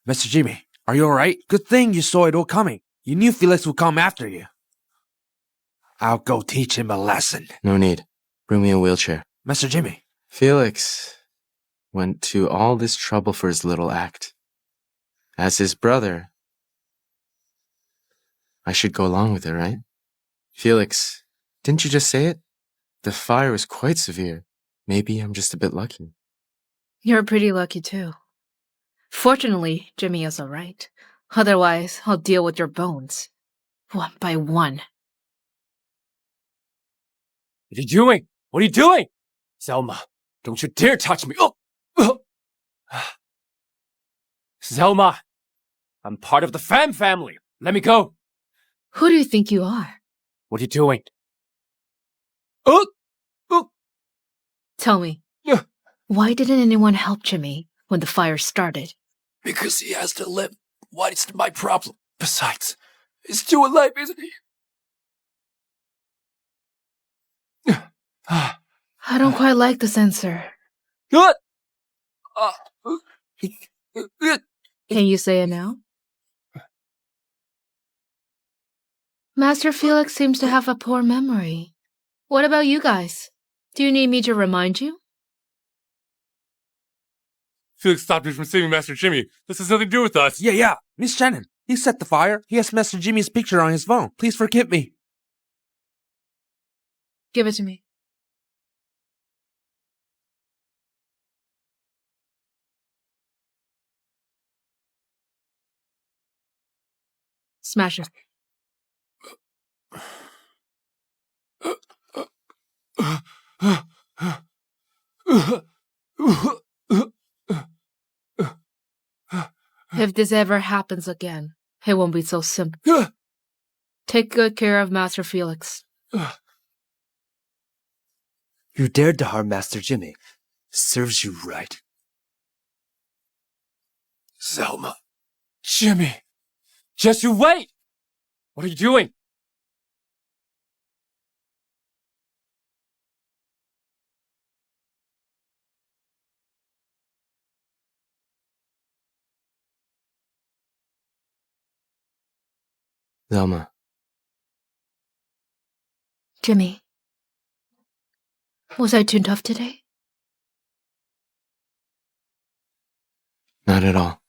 Mr. Jimmy, are you alright? Good thing you saw it all coming. You knew Felix would come after you. I'll go teach him a lesson. No need. Bring me a wheelchair. Mr. Jimmy. Felix went to all this trouble for his little act. As his brother, I should go along with it, right? Felix, didn't you just say it? The fire was quite severe. Maybe I'm just a bit lucky. You're pretty lucky too. Fortunately, Jimmy is alright. Otherwise, I'll deal with your bones. One by one. What are you doing? What are you doing? Zelma, don't you dare touch me. Oh! Zelma, I'm part of the Pham family. Let me go. Who do you think you are? What are you doing? Tell me, why didn't anyone help Jimmy when the fire started? Because he has to live. What is my problem? Besides, he's still alive, isn't he? I don't quite like this answer. Can you say it now? Master Felix seems to have a poor memory. What about you guys? Do you need me to remind you? Felix stopped me from saving Master Jimmy. This has nothing to do with us. Yeah. Miss Shannon, he set the fire. He has Master Jimmy's picture on his phone. Please forgive me. Give it to me. Smash it. If this ever happens again, it won't be so simple. Take good care of Master Felix. You dared to harm Master Jimmy. Serves you right. Zelma. Jimmy, just you wait. What are you doing? Zelma. Jimmy, was I too tough today? Not at all.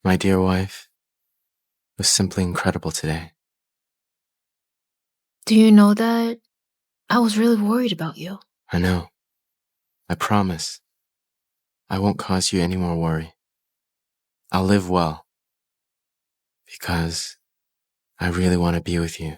My dear wife was simply incredible today. Do you know that I was really worried about you? I know. I promise. I won't cause you any more worry. I'll live well. Because I really want to be with you.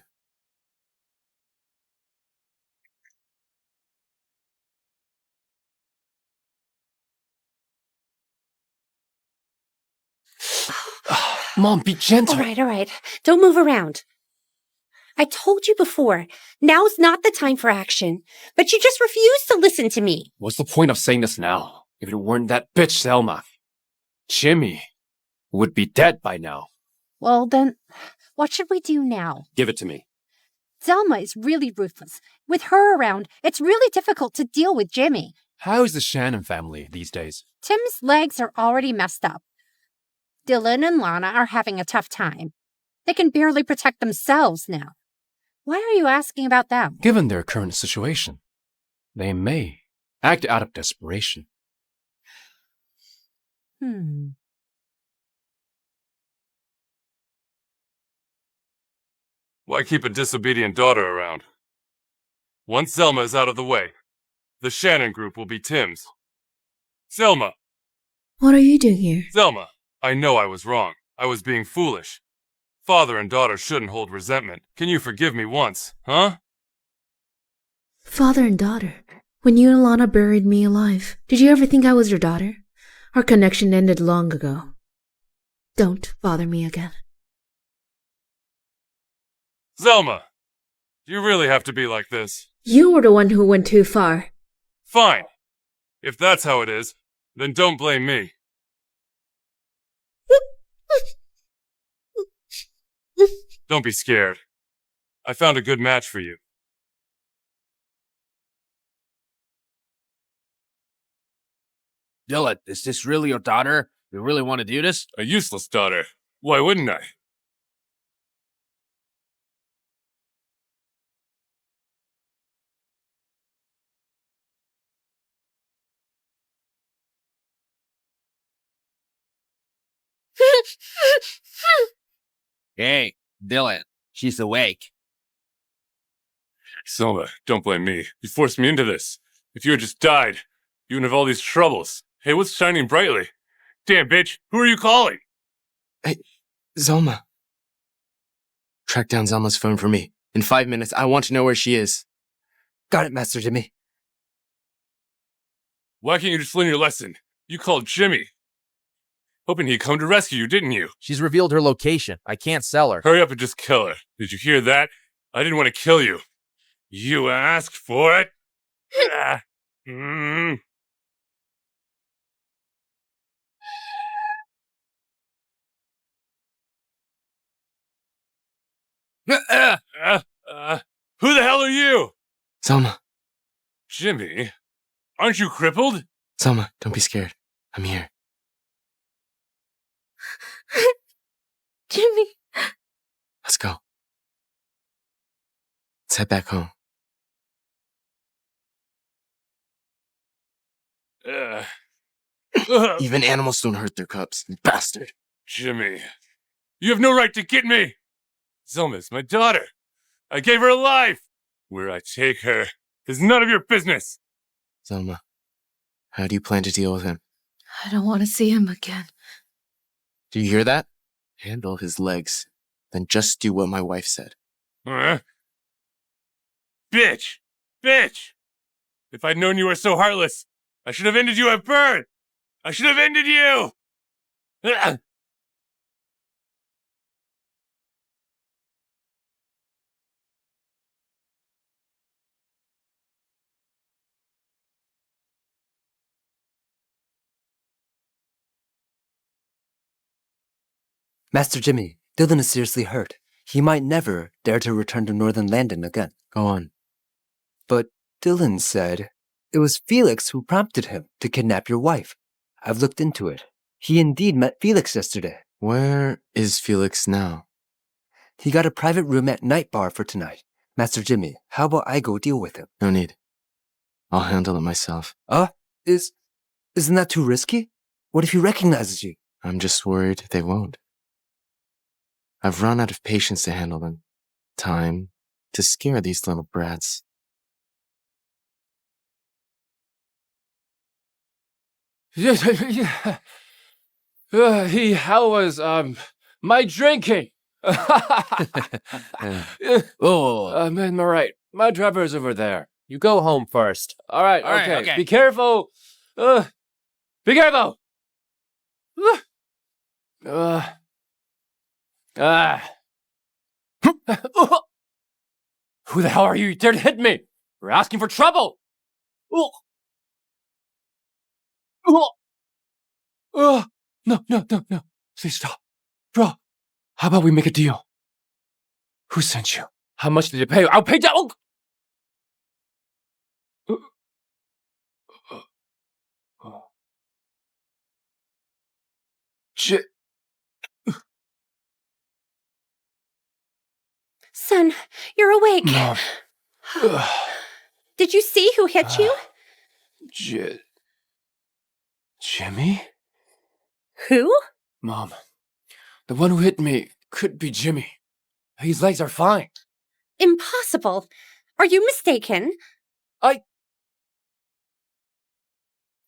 Mom, be gentle. All right. Don't move around. I told you before, now's not the time for action, but you just refuse to listen to me. What's the point of saying this now? If it weren't that bitch Zelma, Jimmy would be dead by now. Well, then, what should we do now? Give it to me. Zelma is really ruthless. With her around, it's really difficult to deal with Jimmy. How is the Shannon family these days? Tim's legs are already messed up. Dylan and Lana are having a tough time. They can barely protect themselves now. Why are you asking about them? Given their current situation, they may act out of desperation. Why keep a disobedient daughter around? Once Zelma is out of the way, the Shannon Group will be Tim's. Zelma! What are you doing here? Zelma, I know I was wrong. I was being foolish. Father and daughter shouldn't hold resentment. Can you forgive me once, huh? Father and daughter. When you and Lana buried me alive, did you ever think I was your daughter? Our connection ended long ago. Don't bother me again. Zelma! Do you really have to be like this? You were the one who went too far. Fine. If that's how it is, then don't blame me. Don't be scared. I found a good match for you. Dylan, is this really your daughter? You really want to do this? A useless daughter. Why wouldn't I? Hey, Dylan, she's awake. Zelma, don't blame me. You forced me into this. If you had just died, you wouldn't have all these troubles. Hey, what's shining brightly? Damn, bitch, who are you calling? Hey, Zelma. Track down Zelma's phone for me. In 5 minutes, I want to know where she is. Got it, Master Jimmy. Why can't you just learn your lesson? You called Jimmy. Hoping he'd come to rescue you, didn't you? She's revealed her location. I can't sell her. Hurry up and just kill her. Did you hear that? I didn't want to kill you. You asked for it. Who the hell are you? Zelma. Jimmy, aren't you crippled? Zelma, don't be scared. I'm here. Jimmy. Let's go. Let's head back home. Even animals don't hurt their cubs, you bastard. Jimmy, you have no right to get me. Zelma's my daughter. I gave her a life. Where I take her is none of your business. Zelma, how do you plan to deal with him? I don't want to see him again. Do you hear that? Handle his legs. Then just do what my wife said. Huh? Bitch! Bitch! If I'd known you were so heartless, I should have ended you at birth! I should have ended you! Master Jimmy, Dylan is seriously hurt. He might never dare to return to Northern Landon again. Go on. But Dylan said it was Felix who prompted him to kidnap your wife. I've looked into it. He indeed met Felix yesterday. Where is Felix now? He got a private room at Night Bar for tonight. Master Jimmy, how about I go deal with him? No need. I'll handle it myself. Isn't that too risky? What if he recognizes you? I'm just worried they won't. I've run out of patience to handle them. Time to scare these little brats. How was, My drinking! Oh. I'm in my right. My driver's over there. You go home first. All right, okay. Be careful. Be careful. Who the hell are you? You dared to hit me. We're asking for trouble. No. Please stop. Bro, how about we make a deal? Who sent you? How much did you pay? I'll pay down. Son, you're awake. Mom. Did you see who hit you? Jimmy? Who? Mom, the one who hit me could be Jimmy. His legs are fine. Impossible. Are you mistaken?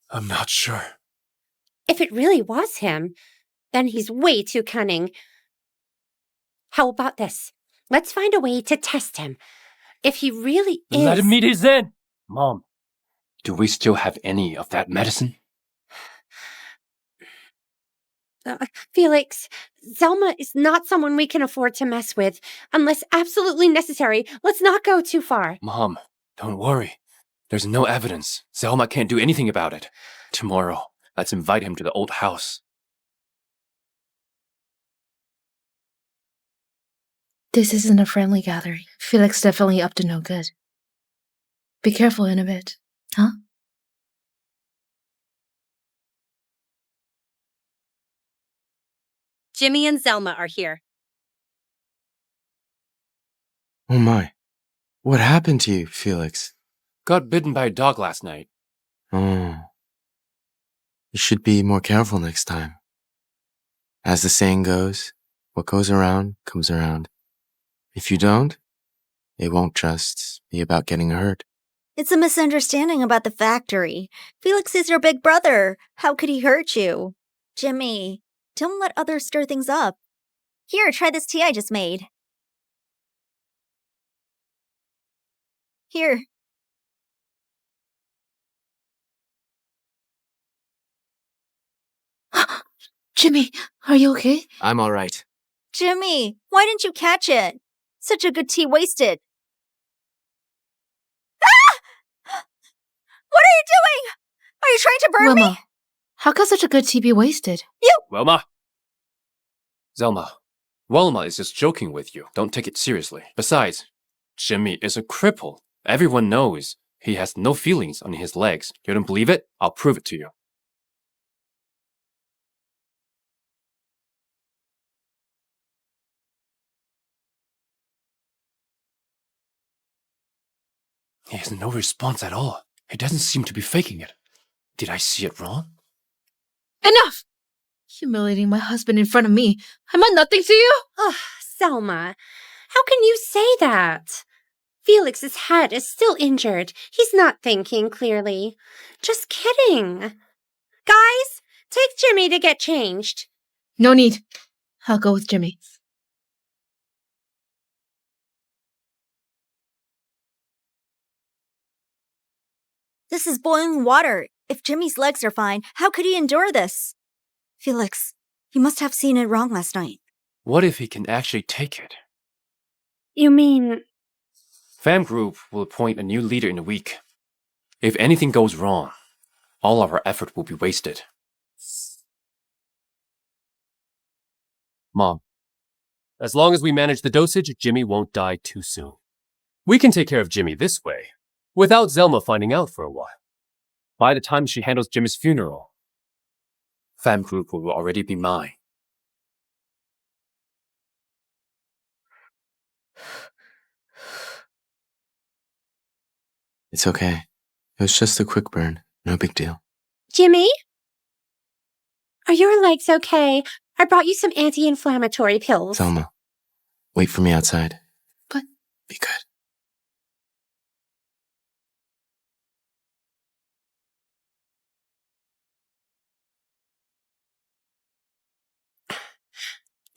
I'm not sure. If it really was him, then he's way too cunning. How about this? Let's find a way to test him. If he really is... Let him meet his end. Mom, do we still have any of that medicine? Felix, Zelma is not someone we can afford to mess with. Unless absolutely necessary, let's not go too far. Mom, don't worry. There's no evidence. Zelma can't do anything about it. Tomorrow, let's invite him to the old house. This isn't a friendly gathering. Felix definitely up to no good. Be careful in a bit, huh? Jimmy and Zelma are here. Oh my. What happened to you, Felix? Got bitten by a dog last night. Oh. You should be more careful next time. As the saying goes, what goes around comes around. If you don't, it won't just be about getting hurt. It's a misunderstanding about the factory. Felix is your big brother. How could he hurt you? Jimmy, don't let others stir things up. Here, try this tea I just made. Here. Jimmy, are you okay? I'm all right. Jimmy, why didn't you catch it? Such a good tea wasted. Ah! What are you doing? Are you trying to burn Wilma, me? how could such a good tea be wasted? Wilma! Zelma, Wilma is just joking with you. Don't take it seriously. Besides, Jimmy is a cripple. Everyone knows he has no feelings on his legs. You don't believe it? I'll prove it to you. He has no response at all. He doesn't seem to be faking it. Did I see it wrong? Enough! Humiliating my husband in front of me. I meant nothing to you? Oh, Zelma, how can you say that? Felix's head is still injured. He's not thinking clearly. Just kidding. Guys, take Jimmy to get changed. No need. I'll go with Jimmy. This is boiling water. If Jimmy's legs are fine, how could he endure this? Felix, you must have seen it wrong last night. What if he can actually take it? You mean... Pham Group will appoint a new leader in a week. If anything goes wrong, all of our effort will be wasted. Mom, as long as we manage the dosage, Jimmy won't die too soon. We can take care of Jimmy this way, without Zelma finding out for a while. By the time she handles Jimmy's funeral, Pham Group will already be mine. It's okay. It was just a quick burn. No big deal. Jimmy? Are your legs okay? I brought you some anti-inflammatory pills. Zelma, wait for me outside. But... Be good.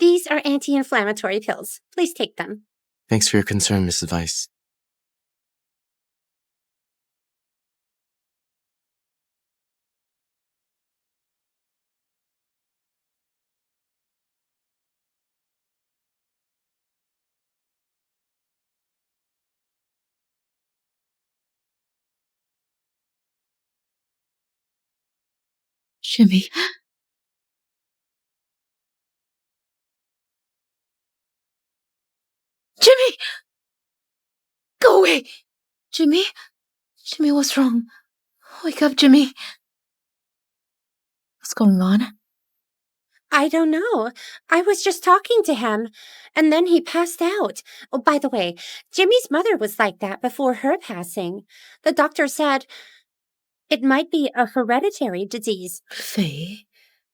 These are anti-inflammatory pills. Please take them. Thanks for your concern, Mrs. Weiss. Jimmy. Jimmy! Go away! Jimmy? Jimmy, what's wrong? Wake up, Jimmy. What's going on? I don't know. I was just talking to him, and then he passed out. Oh, by the way, Jimmy's mother was like that before her passing. The doctor said it might be a hereditary disease. Faye,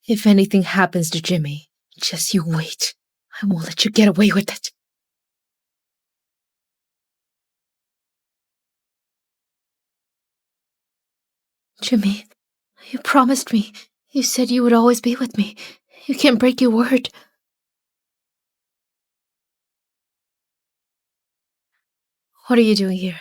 if anything happens to Jimmy, just you wait. I won't let you get away with it. Jimmy, you promised me. You said you would always be with me. You can't break your word. What are you doing here?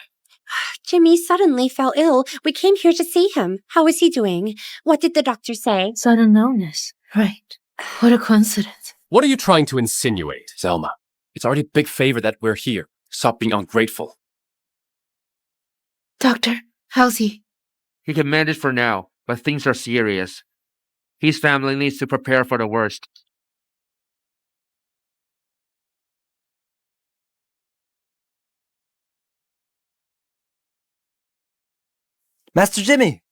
Jimmy suddenly fell ill. We came here to see him. How is he doing? What did the doctor say? Sudden illness. Right. What a coincidence. What are you trying to insinuate, Zelma? It's already a big favor that we're here. Stop being ungrateful. Doctor, how's he? He can manage for now, but things are serious. His family needs to prepare for the worst. Master Jimmy!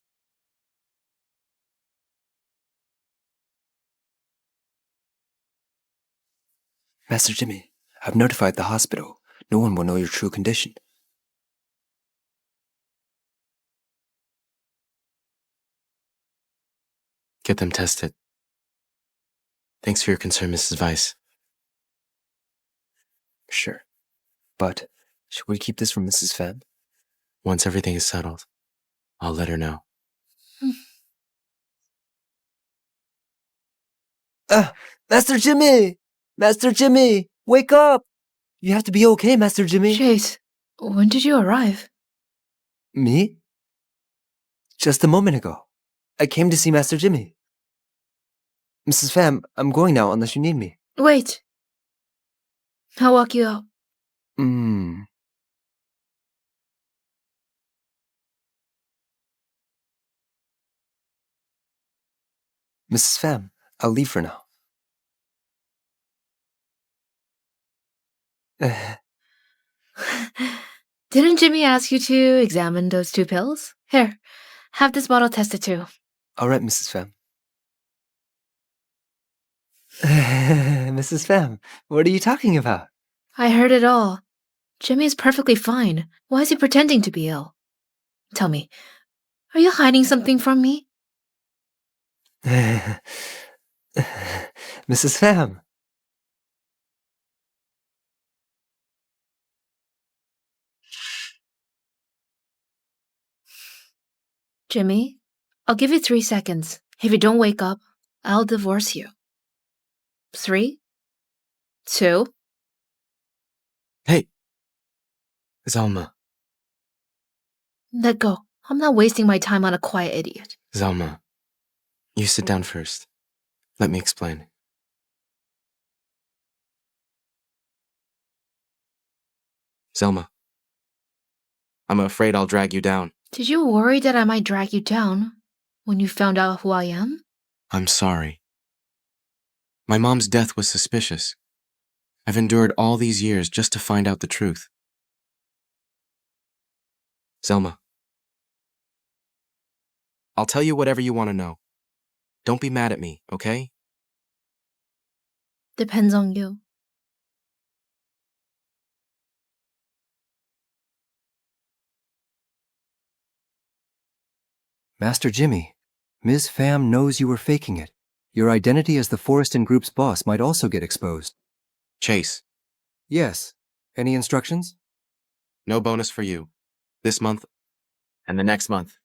Master Jimmy, I've notified the hospital. No one will know your true condition. Get them tested. Thanks for your concern, Mrs. Weiss. Sure. But should we keep this from Mrs. Pham? Once everything is settled, I'll let her know. Master Jimmy! Master Jimmy! Wake up! You have to be okay, Master Jimmy. Chase, when did you arrive? Me? Just a moment ago. I came to see Master Jimmy. Mrs. Pham, I'm going now unless you need me. Wait. I'll walk you out. Mrs. Pham, I'll leave for now. Didn't Jimmy ask you to examine those 2 pills? Here, have this bottle tested too. All right, Mrs. Pham. Mrs. Pham, what are you talking about? I heard it all. Jimmy is perfectly fine. Why is he pretending to be ill? Tell me, are you hiding something from me? Mrs. Pham. Jimmy, I'll give you 3 seconds. If you don't wake up, I'll divorce you. 3, 2. Hey! Zelma. Let go. I'm not wasting my time on a quiet idiot. Zelma. You sit down first. Let me explain. Zelma. I'm afraid I'll drag you down. Did you worry that I might drag you down when you found out who I am? I'm sorry. My mom's death was suspicious. I've endured all these years just to find out the truth. Zelma. I'll tell you whatever you want to know. Don't be mad at me, okay? Depends on you. Master Jimmy, Ms. Pham knows you were faking it. Your identity as the Forreston Group's boss might also get exposed. Chase. Yes. Any instructions? No bonus for you. This month and the next month.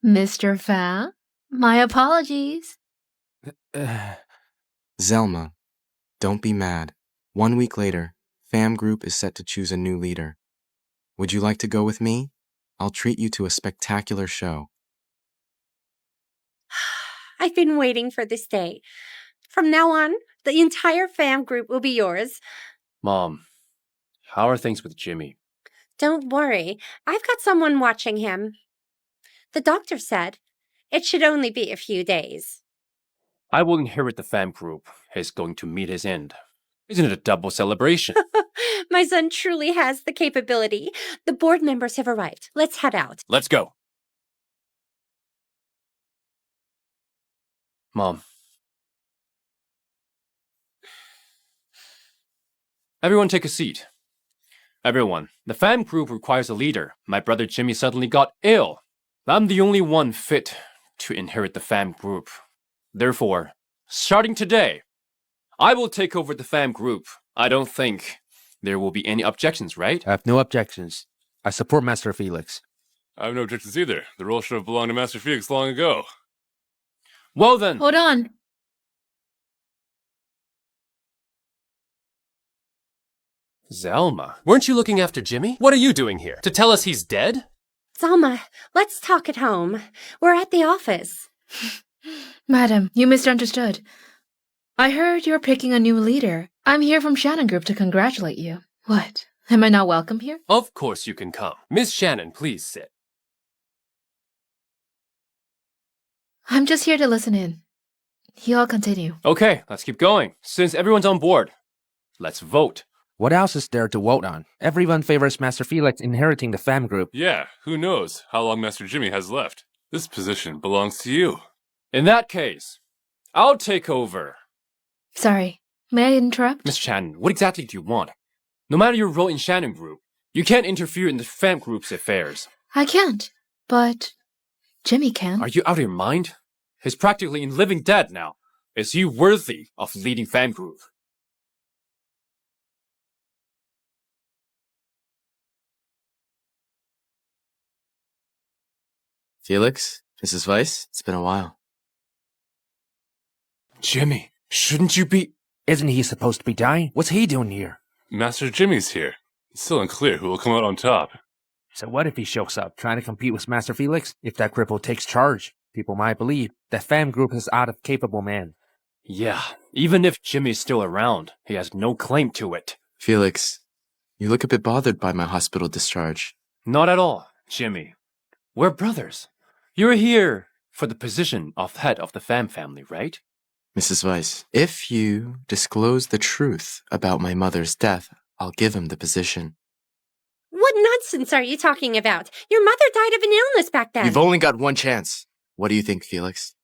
Mr. Pham, my apologies. Zelma, don't be mad. 1 week later, Pham Group is set to choose a new leader. Would you like to go with me? I'll treat you to a spectacular show. I've been waiting for this day. From now on, the entire Pham Group will be yours. Mom, how are things with Jimmy? Don't worry, I've got someone watching him. The doctor said it should only be a few days. I will inherit the Pham Group. He's going to meet his end. Isn't it a double celebration? My son truly has the capability. The board members have arrived. Let's head out. Let's go. Mom. Everyone take a seat. Everyone, the Pham Group requires a leader. My brother Jimmy suddenly got ill. I'm the only one fit to inherit the Pham Group. Therefore, starting today, I will take over the Pham Group. I don't think there will be any objections, right? I have no objections. I support Master Felix. I have no objections either. The role should have belonged to Master Felix long ago. Well then. Hold on. Zelma, weren't you looking after Jimmy? What are you doing here? To tell us he's dead? Zelma, let's talk at home. We're at the office. Madam, you misunderstood. I heard you're picking a new leader. I'm here from Shannon Group to congratulate you. What? Am I not welcome here? Of course you can come. Miss Shannon, please sit. I'm just here to listen in. You all continue. Okay, let's keep going. Since everyone's on board, let's vote. What else is there to vote on? Everyone favors Master Felix inheriting the Pham Group. Yeah, who knows how long Master Jimmy has left. This position belongs to you. In that case, I'll take over. Sorry, may I interrupt? Miss Shannon, what exactly do you want? No matter your role in Shannon Group, you can't interfere in the Pham Group's affairs. I can't, but Jimmy can. Are you out of your mind? He's practically in living dead now. Is he worthy of leading Pham Group? Felix, Mrs. Weiss, it's been a while. Jimmy, shouldn't you be... Isn't he supposed to be dying? What's he doing here? Master Jimmy's here. It's still unclear who will come out on top. So what if he shows up, trying to compete with Master Felix? If that cripple takes charge, people might believe that Pham Group is out of capable man. Yeah, even if Jimmy's still around, he has no claim to it. Felix, you look a bit bothered by my hospital discharge. Not at all, Jimmy. We're brothers. You're here for the position of head of the Pham family, right? Mrs. Weiss, if you disclose the truth about my mother's death, I'll give him the position. What nonsense are you talking about? Your mother died of an illness back then. You've only got one chance. What do you think, Felix?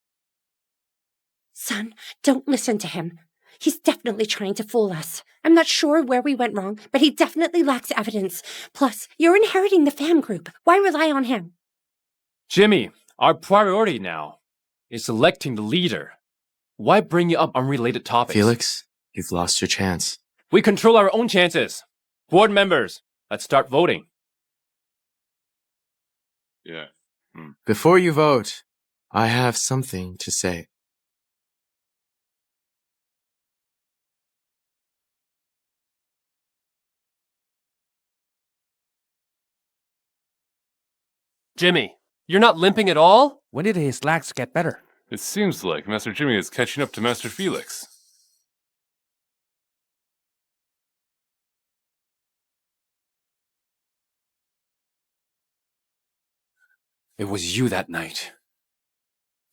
Son, don't listen to him. He's definitely trying to fool us. I'm not sure where we went wrong, but he definitely lacks evidence. Plus, you're inheriting the Pham Group. Why rely on him? Jimmy, our priority now is electing the leader. Why bring you up unrelated topics? Felix, you've lost your chance. We control our own chances. Board members, let's start voting. Yeah. Before you vote, I have something to say. Jimmy, you're not limping at all? When did his legs get better? It seems like Master Jimmy is catching up to Master Felix. It was you that night,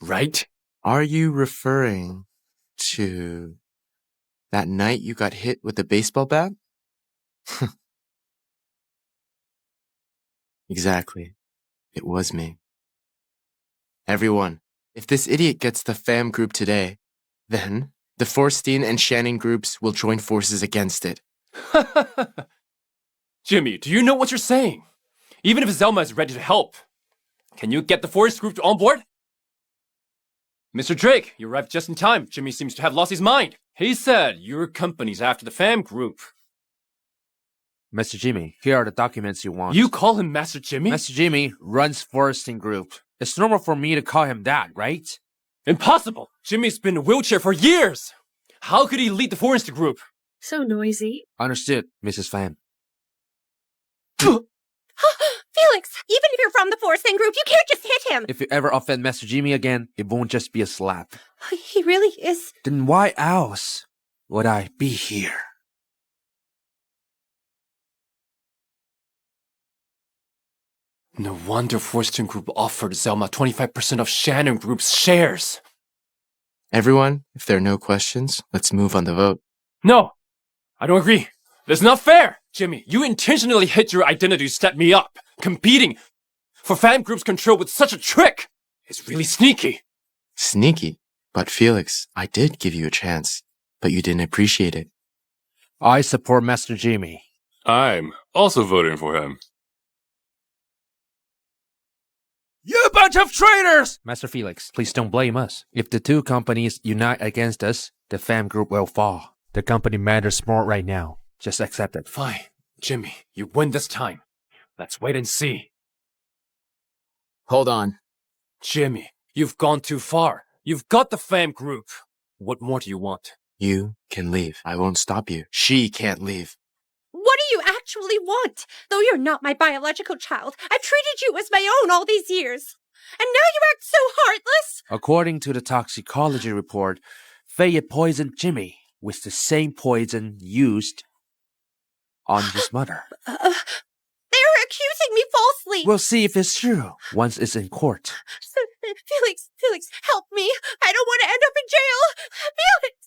right? Are you referring to that night you got hit with a baseball bat? Exactly. It was me. Everyone, if this idiot gets the Pham Group today, then the Forstein and Shannon groups will join forces against it. Jimmy, do you know what you're saying? Even if Zelma is ready to help, can you get the Forest Group on board? Mr. Drake, you arrived just in time. Jimmy seems to have lost his mind. He said your company's after the Pham Group. Mr. Jimmy, here are the documents you want. You call him Master Jimmy? Master Jimmy runs Forresting Group. It's normal for me to call him that, right? Impossible! Jimmy's been in a wheelchair for years! How could he lead the Forrester group? So noisy. Understood, Mrs. Pham. Felix, even if you're from the Forresting group, you can't just hit him. If you ever offend Master Jimmy again, it won't just be a slap. He really is. Then why else would I be here? No wonder Forrester Group offered Zelma 25% of Shannon Group's shares. Everyone, if there are no questions, let's move on the vote. No, I don't agree. That's not fair. Jimmy, you intentionally hid your identity to set me up, competing for Pham Group's control with such a trick. It's really sneaky. Sneaky? But Felix, I did give you a chance, but you didn't appreciate it. I support Master Jimmy. I'm also voting for him. You bunch of traitors! Master Felix, please don't blame us. If the two companies unite against us, the Pham Group will fall. The company matters more right now. Just accept it. Fine. Jimmy, you win this time. Let's wait and see. Hold on. Jimmy, you've gone too far. You've got the Pham Group. What more do you want? You can leave. I won't stop you. She can't leave. What do you actually want? Though you're not my biological child, I've treated you as my own all these years. And now you act so heartless. According to the toxicology report, Faye poisoned Jimmy with the same poison used on his mother. They're accusing me falsely. We'll see if it's true once it's in court. Felix, help me. I don't want to end up in jail. Felix!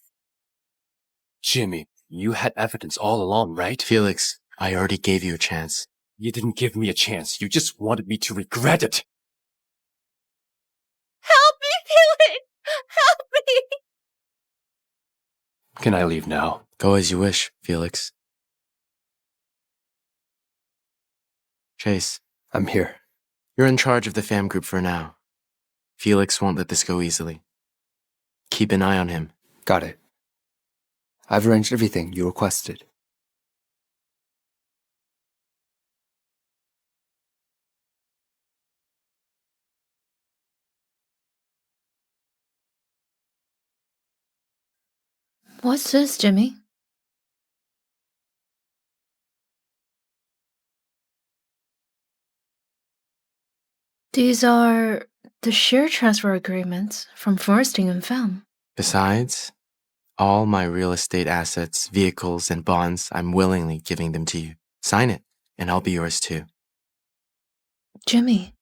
Jimmy, you had evidence all along, right? Felix, I already gave you a chance. You didn't give me a chance. You just wanted me to regret it. Help me, Felix! Help me! Can I leave now? Go as you wish, Felix. Chase, I'm here. You're in charge of the Pham Group for now. Felix won't let this go easily. Keep an eye on him. Got it. I've arranged everything you requested. What's this, Jimmy? These are the share transfer agreements from Foresting and Pham. Besides, all my real estate assets, vehicles, and bonds, I'm willingly giving them to you. Sign it, and I'll be yours too. Jimmy.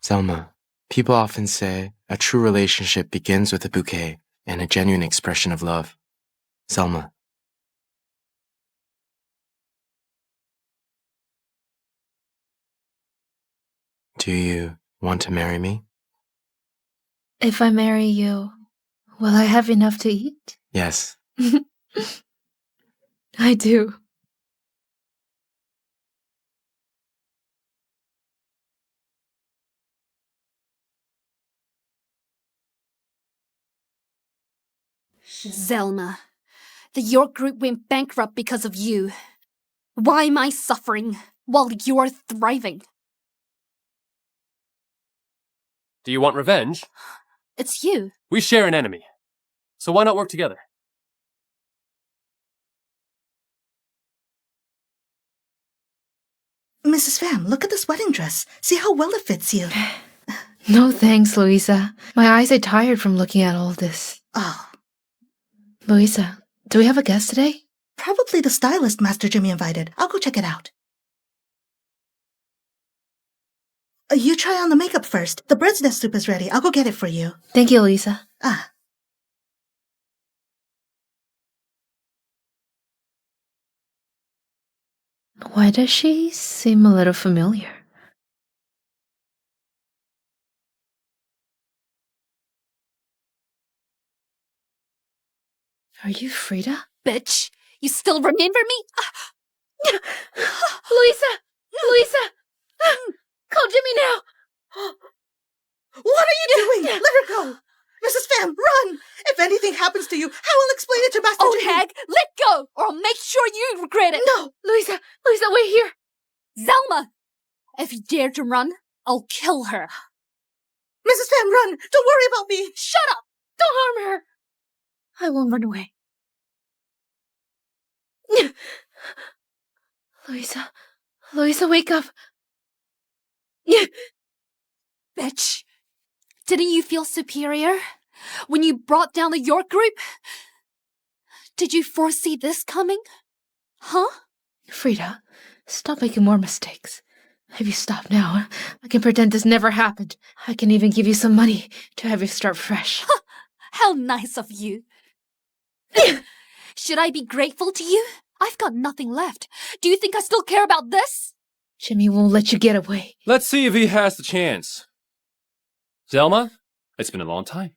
Zelma, people often say a true relationship begins with a bouquet and a genuine expression of love. Zelma. Do you want to marry me? If I marry you, will I have enough to eat? Yes. I do. Zelma, the York Group went bankrupt because of you. Why am I suffering while you're thriving? Do you want revenge? It's you. We share an enemy. So why not work together? Mrs. Pham, look at this wedding dress. See how well it fits you. No thanks, Louisa. My eyes are tired from looking at all this. Oh. Louisa, do we have a guest today? Probably the stylist Master Jimmy invited. I'll go check it out. You try on the makeup first. The bird's nest soup is ready. I'll go get it for you. Thank you, Louisa. Ah. Why does she seem a little familiar? Are you Frida? Bitch, you still remember me? Louisa! Louisa! Call Jimmy now! What are you doing? Let her go! Mrs. Pham, run! If anything happens to you, I will explain it to Master Old Jimmy. hag, let go, or I'll make sure you regret it. No! Louisa, wait here. Zelma, if you dare to run, I'll kill her. Mrs. Pham, run! Don't worry about me! Shut up! Don't harm her! I won't run away. Louisa, wake up. Bitch. Didn't you feel superior when you brought down the York group? Did you foresee this coming? Huh? Frida, stop making more mistakes. If you stop now, I can pretend this never happened. I can even give you some money to have you start fresh. How nice of you. Should I be grateful to you? I've got nothing left. Do you think I still care about this? Jimmy won't let you get away. Let's see if he has the chance. Zelma, it's been a long time.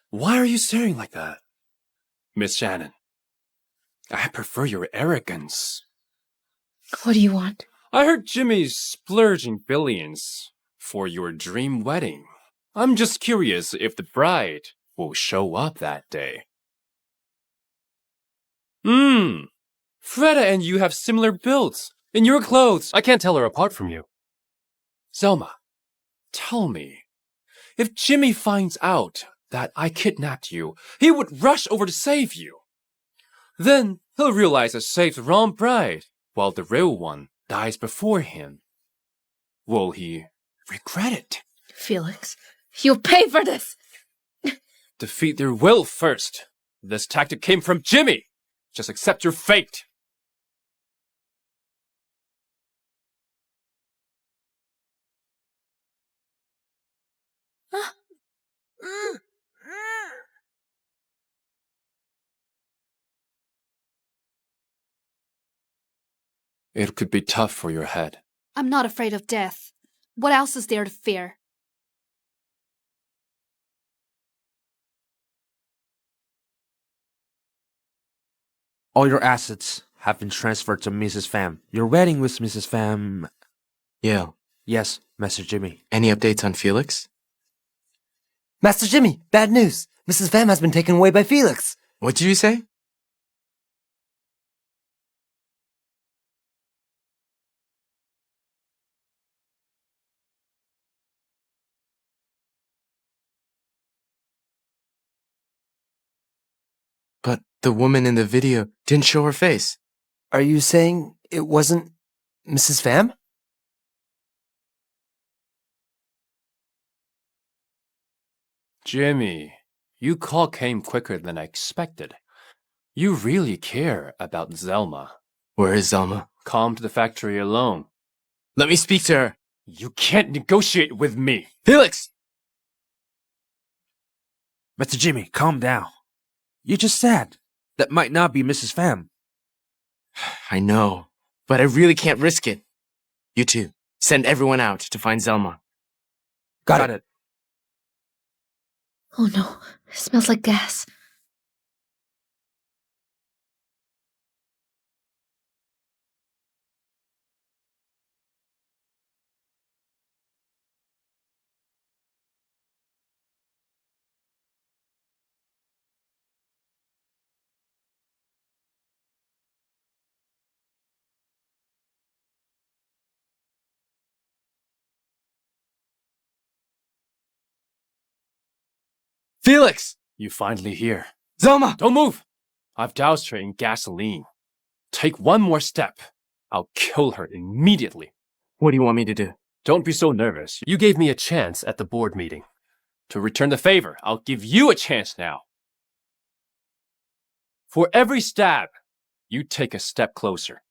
Why are you staring like that? Miss Shannon, I prefer your arrogance. What do you want? I heard Jimmy's splurging billions for your dream wedding. I'm just curious if the bride will show up that day. Freda and you have similar builds. In your clothes, I can't tell her apart from you. Zelma, tell me, if Jimmy finds out that I kidnapped you, he would rush over to save you. Then he'll realize I saved the wrong bride, while the real one dies before him. Will he regret it? Felix, you'll pay for this! Defeat their will first. This tactic came from Jimmy. Just accept your fate. It could be tough for your head. I'm not afraid of death. What else is there to fear? All your assets have been transferred to Mrs. Pham. Your wedding with Mrs. Pham... Yeah. Yes, Master Jimmy. Any updates on Felix? Master Jimmy, bad news. Mrs. Pham has been taken away by Felix. What did you say? But the woman in the video didn't show her face. Are you saying it wasn't Mrs. Pham? Jimmy, your call came quicker than I expected. You really care about Zelma. Where is Zelma? Come to the factory alone. Let me speak to her. You can't negotiate with me. Felix! Master Jimmy, calm down. You just said that might not be Mrs. Pham. I know, but I really can't risk it. You two, send everyone out to find Zelma. Got it. Oh no, it smells like gas. Felix! You finally here. Zelma! Don't move! I've doused her in gasoline. Take one more step. I'll kill her immediately. What do you want me to do? Don't be so nervous. You gave me a chance at the board meeting. To return the favor, I'll give you a chance now. For every stab, you take a step closer.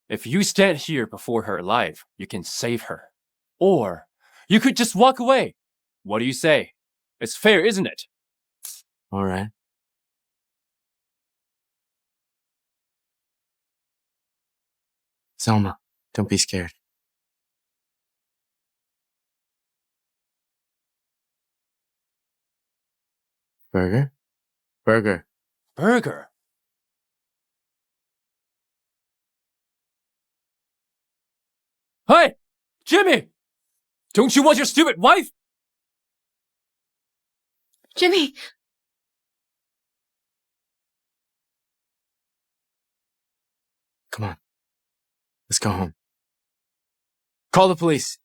If you stand here before her alive, you can save her. Or you could just walk away. What do you say? It's fair, isn't it? All right. Zelma, don't be scared. Burger? Burger. Burger? Hey! Jimmy! Don't you want your stupid wife? Jimmy! Come on. Let's go home. Call the police.